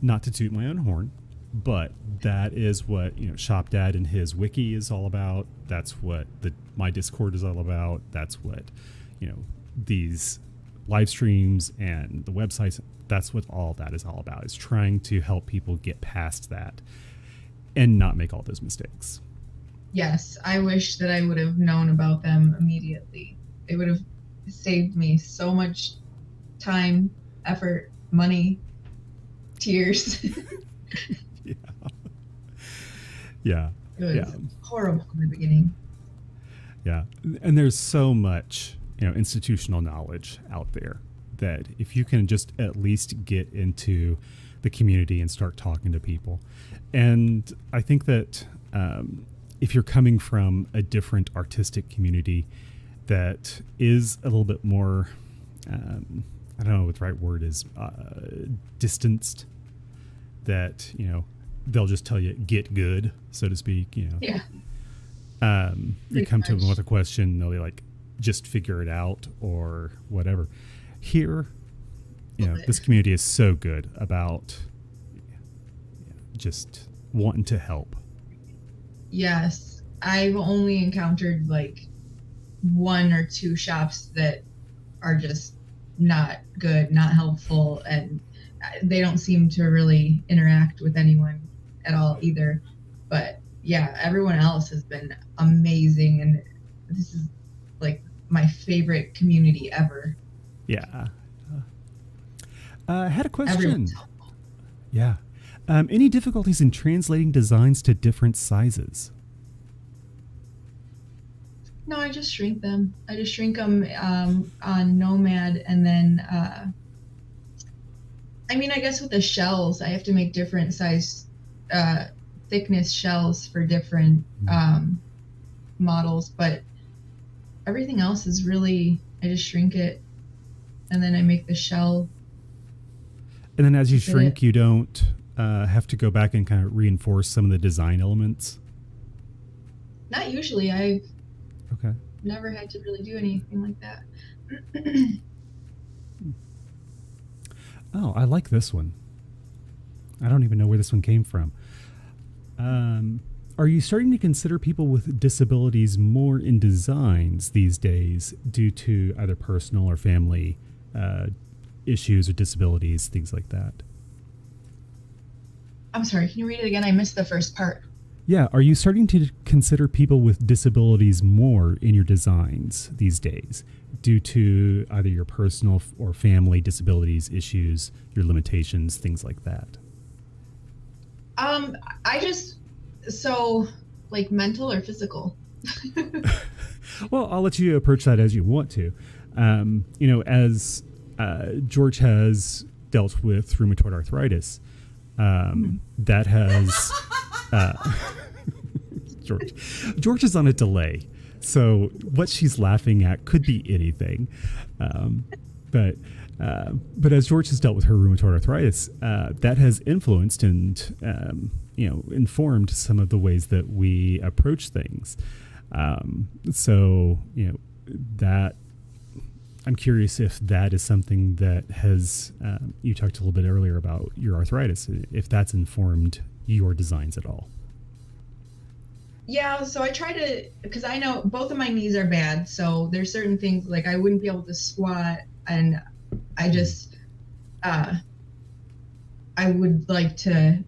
not to toot my own horn, but that is what, you know, Shop Dad and his wiki is all about. That's what my Discord is all about. That's what, you know, these live streams and the websites, that's what all that is all about, is trying to help people get past that and not make all those mistakes. Yes, I wish that I would have known about them immediately. It would have saved me so much time, effort, money, tears. Yeah. Yeah. It was Yeah. horrible in the beginning. Yeah. And there's so much, you know, institutional knowledge out there that if you can just at least get into the community and start talking to people. And I think that if you're coming from a different artistic community that is a little bit more, I don't know what the right word is, distanced, that, you know, they'll just tell you, get good, so to speak, you know. Yeah. You come to them with a question, they'll be like, just figure it out or whatever. Here, you know, this community is so good about just wanting to help. Yes. I've only encountered like 1 or 2 shops that are just not good, not helpful, and they don't seem to really interact with anyone at all either. But yeah, everyone else has been amazing, and this is like my favorite community ever. Yeah. I had a question. Everyone's helpful. Yeah. Any difficulties in translating designs to different sizes? No, I just shrink them. I just shrink them on Nomad, and then I mean, I guess with the shells, I have to make different size thickness shells for different models, but everything else is really, I just shrink it, and then I make the shell. And then as you shrink, you don't have to go back and kind of reinforce some of the design elements? Not usually. I've Okay. never had to really do anything like that. Oh, I like this one. I don't even know where this one came from. Are you starting to consider people with disabilities more in designs these days due to either personal or family issues or disabilities, things like that? I'm sorry, can you read it again? I missed the first part. Yeah, are you starting to consider people with disabilities more in your designs these days due to either your personal or family disabilities issues, your limitations, things like that? I just, so like mental or physical? Well, I'll let you approach that as you want to. You know, as George has dealt with rheumatoid arthritis, that has George is on a delay, so what she's laughing at could be anything. But as George has dealt with her rheumatoid arthritis, that has influenced and you know, informed some of the ways that we approach things. So you know, that I'm curious if that is something that has you talked a little bit earlier about your arthritis, if that's informed your designs at all. Yeah, so I try to, because I know both of my knees are bad, so there's certain things like I wouldn't be able to squat, and I just I would like to,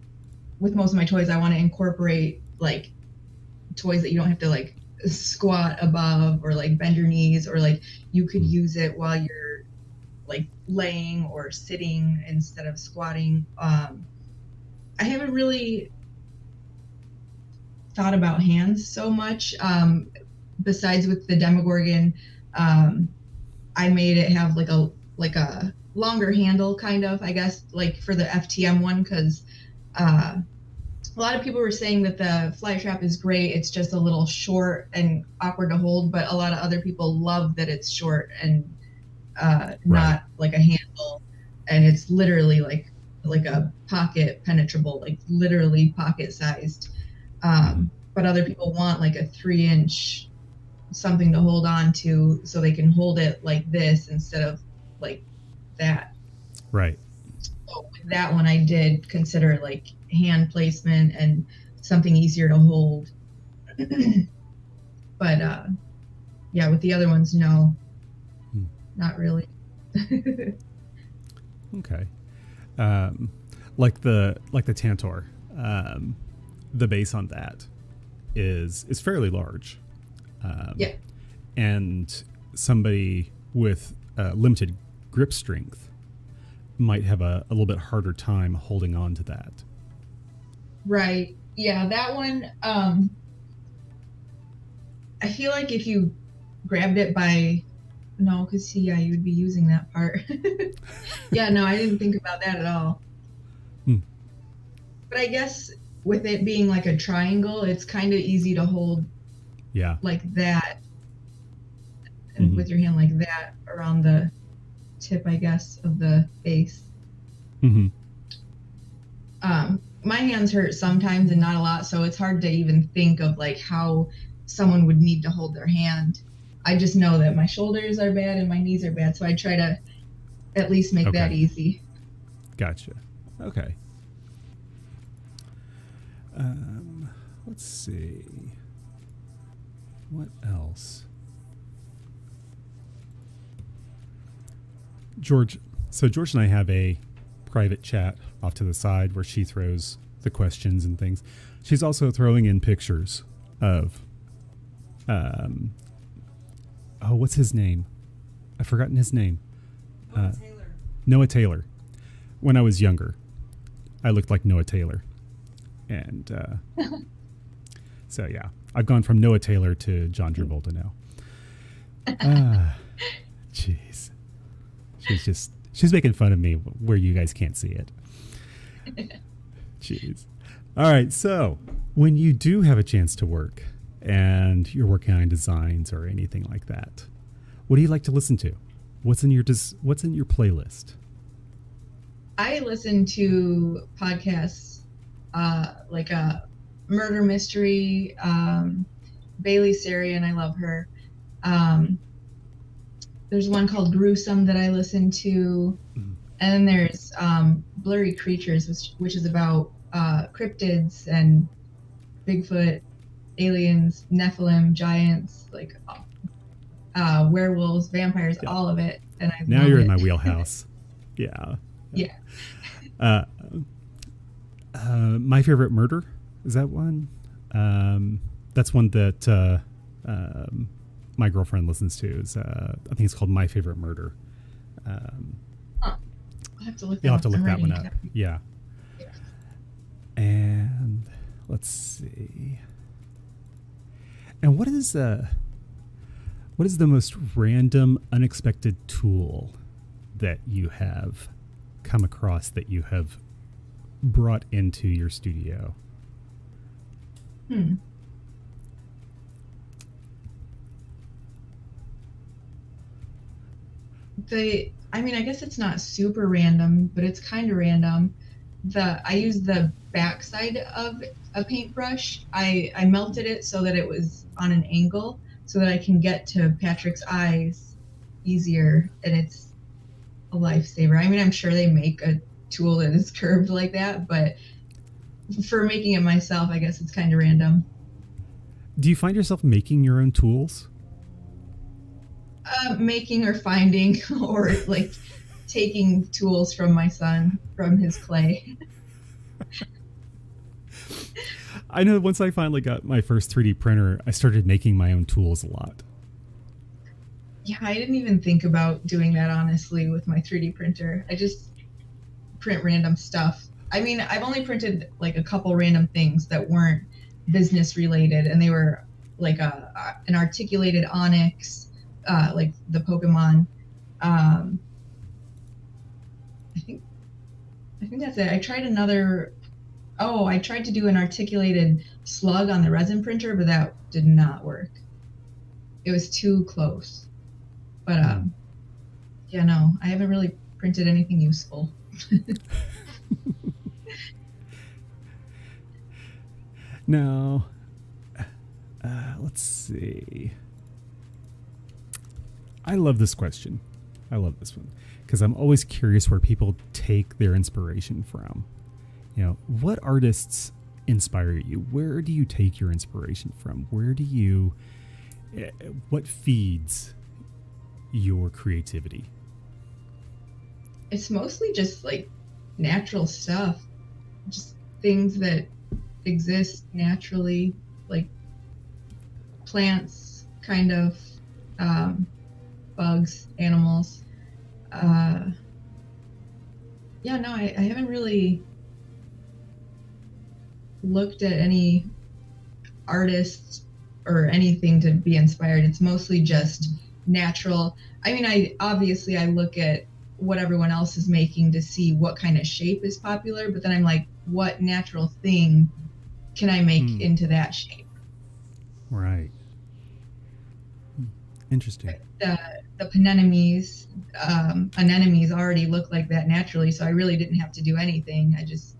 with most of my toys, I want to incorporate like toys that you don't have to like squat above or like bend your knees, or like you could use it while you're like laying or sitting instead of squatting. I haven't really thought about hands so much. Besides with the Demogorgon, I I made it have like a longer handle, kind of, I guess, like for the FTM one, because a lot of people were saying that the fly trap is great. It's just a little short and awkward to hold, but a lot of other people love that it's short and not like a handle, and it's literally like a pocket penetrable, like literally pocket sized. But other people want like a 3-inch something to hold on to so they can hold it like this instead of like that. Right. So with that one, I did consider like hand placement and something easier to hold. But yeah, with the other ones, no, not really. Okay. Like the Tantor, the base on that is fairly large. Yeah. And somebody with limited grip strength might have a little bit harder time holding on to that. Right. Yeah, that one, I feel like if you grabbed it by, no, because yeah, you would be using that part. Yeah, no, I didn't think about that at all. But I guess with it being like a triangle, it's kind of easy to hold like that, and with your hand like that around the tip, I guess, of the base. My hands hurt sometimes and not a lot, so it's hard to even think of like how someone would need to hold their hand. I just know that my shoulders are bad and my knees are bad, so I try to at least make that easy. Gotcha. Okay. Let's see. What else? George and I have a private chat off to the side where she throws the questions and things. She's also throwing in pictures of what's his name? I've forgotten his name. Noah Taylor. When I was younger, I looked like Noah Taylor. And so yeah, I've gone from Noah Taylor to John Travolta now. Jeez. She's making fun of me where you guys can't see it. Jeez. All right. So when you do have a chance to work and you're working on designs or anything like that, what do you like to listen to? What's in your playlist? I listen to podcasts like a murder mystery, Bailey Sarian, I love her. There's one called Gruesome that I listen to. And then there's Blurry Creatures, which is about cryptids and Bigfoot, aliens, Nephilim, giants, like werewolves, vampires, all of it. And now you're in my wheelhouse. Yeah. Yeah. My Favorite Murder, is that one? That's one that my girlfriend listens to. Is I think it's called My Favorite Murder. I'll have to look. You'll have to look that one up. Yeah. And let's see. And what is the most random, unexpected tool that you have come across that you have brought into your studio? I guess it's not super random, but it's kind of random. I used the backside of a paintbrush. I melted it so that it was on an angle so that I can get to Patrick's eyes easier, and it's a lifesaver. I mean, I'm sure they make a tool that is curved like that, but for making it myself, I guess it's kind of random. Do you find yourself making your own tools? Making or finding or like taking tools from my son from his clay. I know once I finally got my first 3D printer, I started making my own tools a lot. Yeah, I didn't even think about doing that, honestly, with my 3D printer. I just print random stuff. I mean, I've only printed like a couple random things that weren't business related, and they were like an articulated onyx, like the Pokemon, Um, I think I think that's it. I tried another. Oh, I tried to do an articulated slug on the resin printer, but that did not work. It was too close. But yeah, no, I haven't really printed anything useful. Now, let's see. I love this question. I love this one because I'm always curious where people take their inspiration from. You know, what artists inspire you? Where do you take your inspiration from? What feeds your creativity? It's mostly just like natural stuff, just things that exist naturally, like plants, kind of, bugs, animals. Yeah, no, I haven't really looked at any artists or anything to be inspired. It's mostly just natural. I mean, I look at what everyone else is making to see what kind of shape is popular, but then I'm like, what natural thing can I make into that shape? Right. Interesting. The anemones already look like that naturally, so I really didn't have to do anything. I just,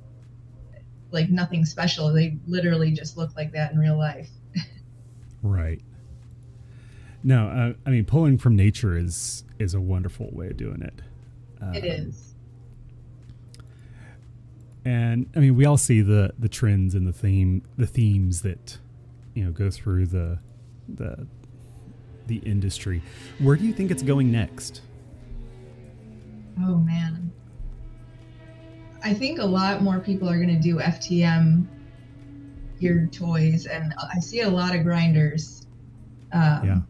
like, nothing special. They literally just look like that in real life. Right. No, I mean, pulling from nature is a wonderful way of doing it. It is. And I mean, we all see the trends and the themes that, you know, go through the industry. Where do you think it's going next? Oh man, I think a lot more people are going to do FTM geared toys, and I see a lot of grinders. Yeah.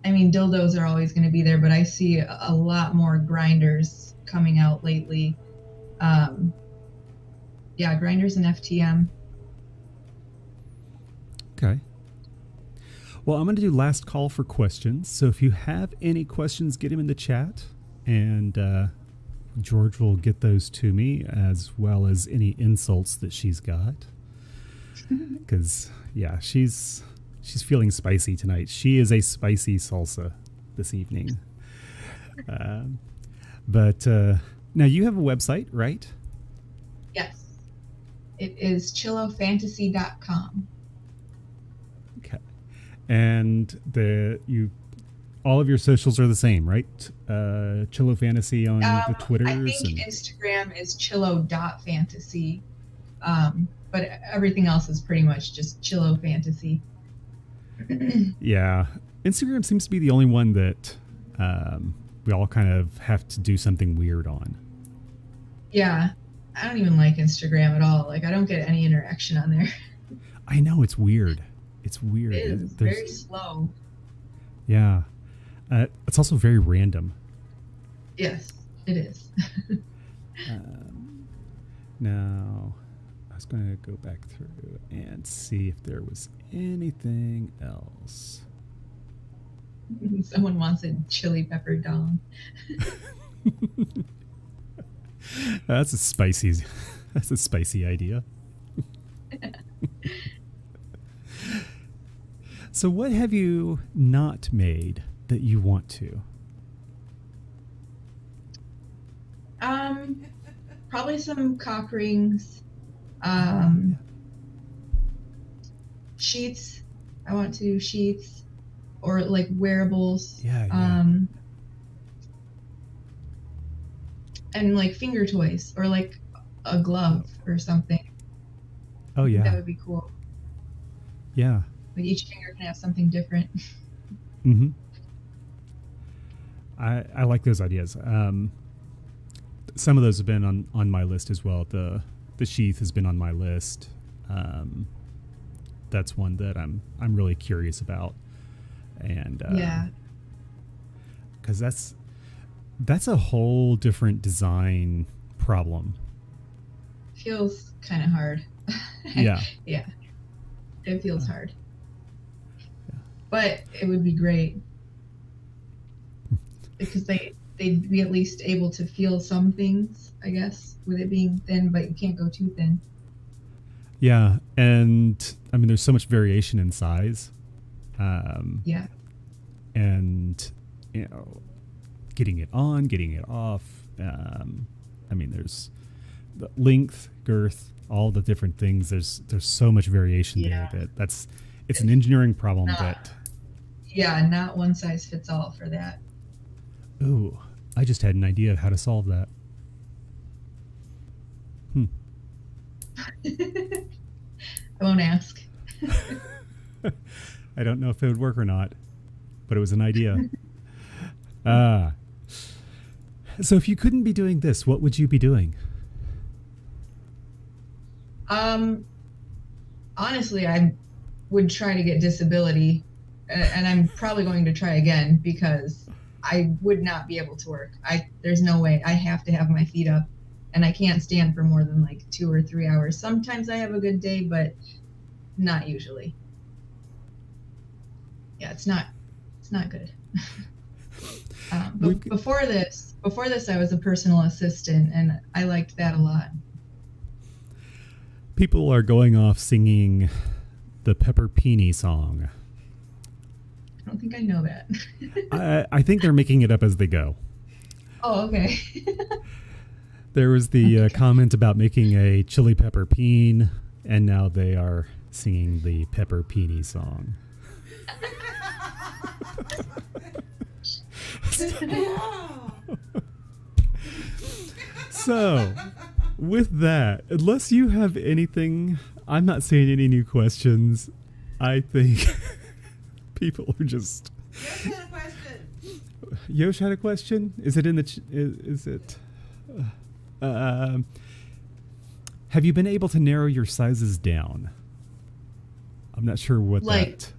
I mean, dildos are always going to be there, but I see a lot more grinders coming out lately. Yeah, grinders and FTM. Okay. Well, I'm going to do last call for questions. So if you have any questions, get them in the chat, and George will get those to me, as well as any insults that she's got. Because, yeah, she's feeling spicy tonight. She is a spicy salsa this evening. But now you have a website, right? Yes. It is chillowfantasy.com. Okay. And all of your socials are the same, right? Chillow Fantasy on the Twitters. I think Instagram is chillow.fantasy. But everything else is pretty much just Chillow Fantasy. Yeah. Instagram seems to be the only one that we all kind of have to do something weird on. Yeah. I don't even like Instagram at all. Like, I don't get any interaction on there. I know, it's weird. It's weird. It is very slow. Yeah. It's also very random. Yes, it is. Now, I was going to go back through and see if there was anything else. Someone wants a chili pepper dong. That's a spicy idea. So what have you not made that you want to? Probably some cock rings. Sheets. I want to do sheets or like wearables. Yeah. And like finger toys or like a glove or something. Oh yeah. That would be cool. Yeah. Like each finger can have something different. Mm-hmm. I like those ideas. Some of those have been on my list as well. The sheath has been on my list. That's one that I'm really curious about, and yeah, because that's a whole different design problem. Feels kind of hard. Yeah. Yeah, it feels hard. Yeah. But it would be great. because they'd be at least able to feel some things, I guess, with it being thin, but you can't go too thin. Yeah, and I mean, there's so much variation in size. Yeah. And getting it on, getting it off. I mean, there's the length, girth, all the different things. There's so much variation there that it's an engineering problem not one size fits all for that. Ooh, I just had an idea of how to solve that. I won't ask. I don't know if it would work or not, but it was an idea. So if you couldn't be doing this, what would you be doing? Honestly, I would try to get disability, and I'm probably going to try again because I would not be able to work. There's no way. I have to have my feet up, and I can't stand for more than like 2 or 3 hours. Sometimes I have a good day, but not usually. Yeah, it's not good. But before this, I was a personal assistant, and I liked that a lot. People are going off singing the Pepper Peony song. I don't think I know that. I think they're making it up as they go. Oh, okay. There was the comment about making a chili pepper peen, and now they are singing the Pepper Peony song. So, with that, unless you have anything, I'm not seeing any new questions. I think people are just. Yosh had a question. Yosh had a question. Is it in the? Is it? Have you been able to narrow your sizes down? I'm not sure what that.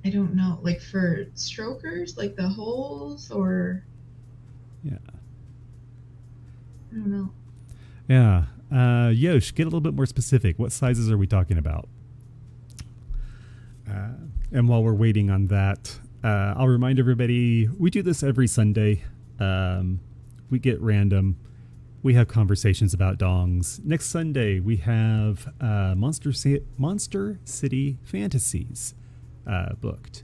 I don't know. Like for strokers, like the holes, or. Yeah. I don't know. Yeah. Yosh, get a little bit more specific. What sizes are we talking about? And while we're waiting on that, I'll remind everybody, we do this every Sunday. We get random. We have conversations about dongs. Next Sunday, we have Monster City Fantasies booked.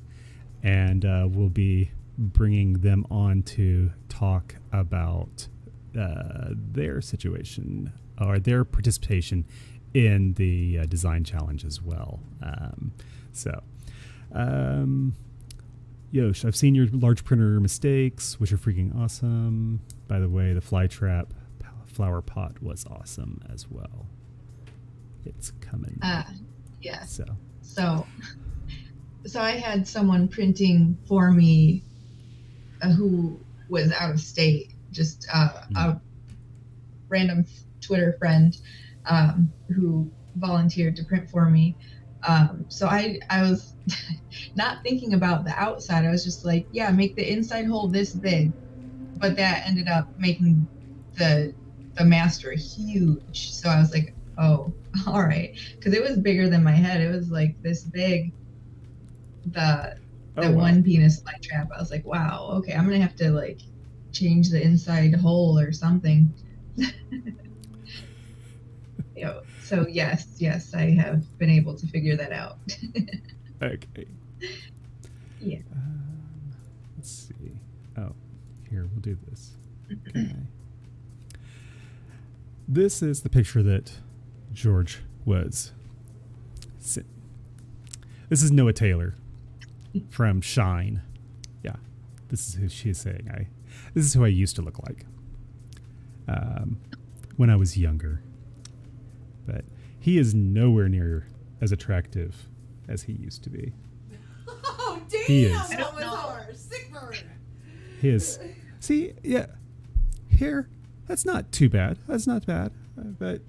And we'll be bringing them on to talk about their situation or their participation in the design challenge as well. Yosh, I've seen your large printer mistakes, which are freaking awesome. By the way, the fly trap flower pot was awesome as well. It's coming. Yeah. So I had someone printing for me who was out of state, just a random Twitter friend who volunteered to print for me. So I was not thinking about the outside. I was just like, yeah, make the inside hole this big. But that ended up making the master huge. So I was like, oh, all right. Because it was bigger than my head. It was like this big. The one penis fly trap. I was like, wow, okay, I'm gonna have to like change the inside hole or something. So yes, I have been able to figure that out. Okay. Yeah. Let's see. Oh, here, we'll do this. Okay. This is the picture that George was. This is Noah Taylor from Shine. Yeah, this is who she is saying. This is who I used to look like when I was younger. But he is nowhere near as attractive as he used to be. Oh, damn! He is. That was hard. Sick bird. He is. See, yeah, here, that's not too bad. That's not bad. But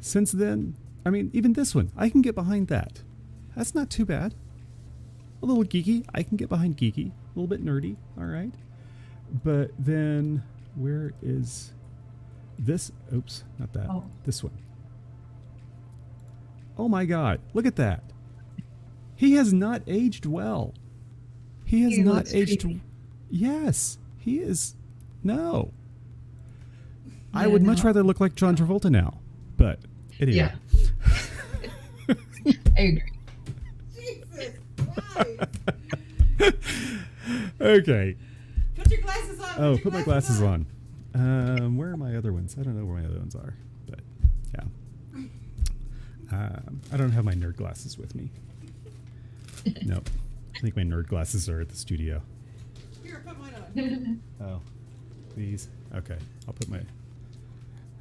since then, I mean, even this one, I can get behind that. That's not too bad. A little geeky. I can get behind geeky. A little bit nerdy. All right. But then where is this? Oops, not that. Oh. This one. Oh my God. Look at that. He has not aged well. He has not aged. Creepy. Yes. He is... No. I would much rather look like John Travolta now. But anyway. Yeah. I agree. Jesus Christ. Okay. Put your glasses on. Oh, put my glasses on. Where are my other ones? I don't know where my other ones are. But, yeah. I don't have my nerd glasses with me. Nope. I think my nerd glasses are at the studio. Here, put mine on. Oh. These? Okay. I'll put my... How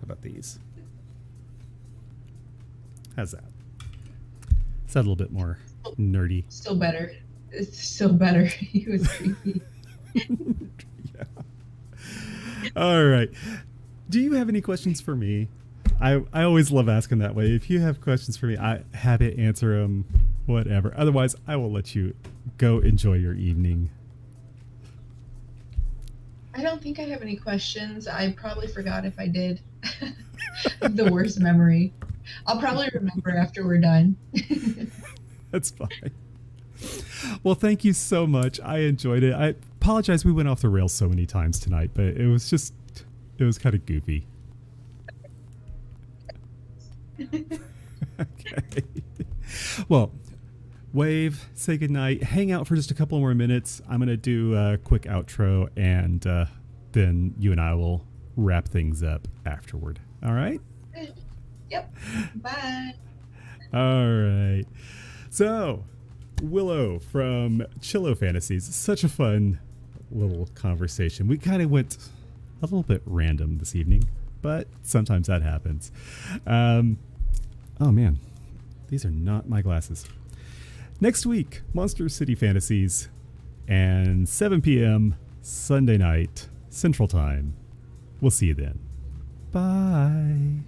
about these? How's that? Is that a little bit more nerdy? Still better. It's still better. He was creepy. Yeah. All right. Do you have any questions for me? I always love asking that way. If you have questions for me, I'm happy to answer them, whatever. Otherwise, I will let you go enjoy your evening. I don't think I have any questions. I probably forgot if I did. The worst memory. I'll probably remember after we're done. That's fine. Well, thank you so much. I enjoyed it. I apologize we went off the rails so many times tonight, but it was kind of goofy. Okay. Well, Wave, say goodnight. Hang out for just a couple more minutes. I'm going to do a quick outro, and then you and I will wrap things up afterward. All right? Yep. Bye. All right. So, Willow from Chillow Fantasies. Such a fun little conversation. We kind of went a little bit random this evening, but sometimes that happens. Oh man, these are not my glasses. Next week, Monster City Fantasies, and 7 p.m. Sunday night, Central Time. We'll see you then. Bye.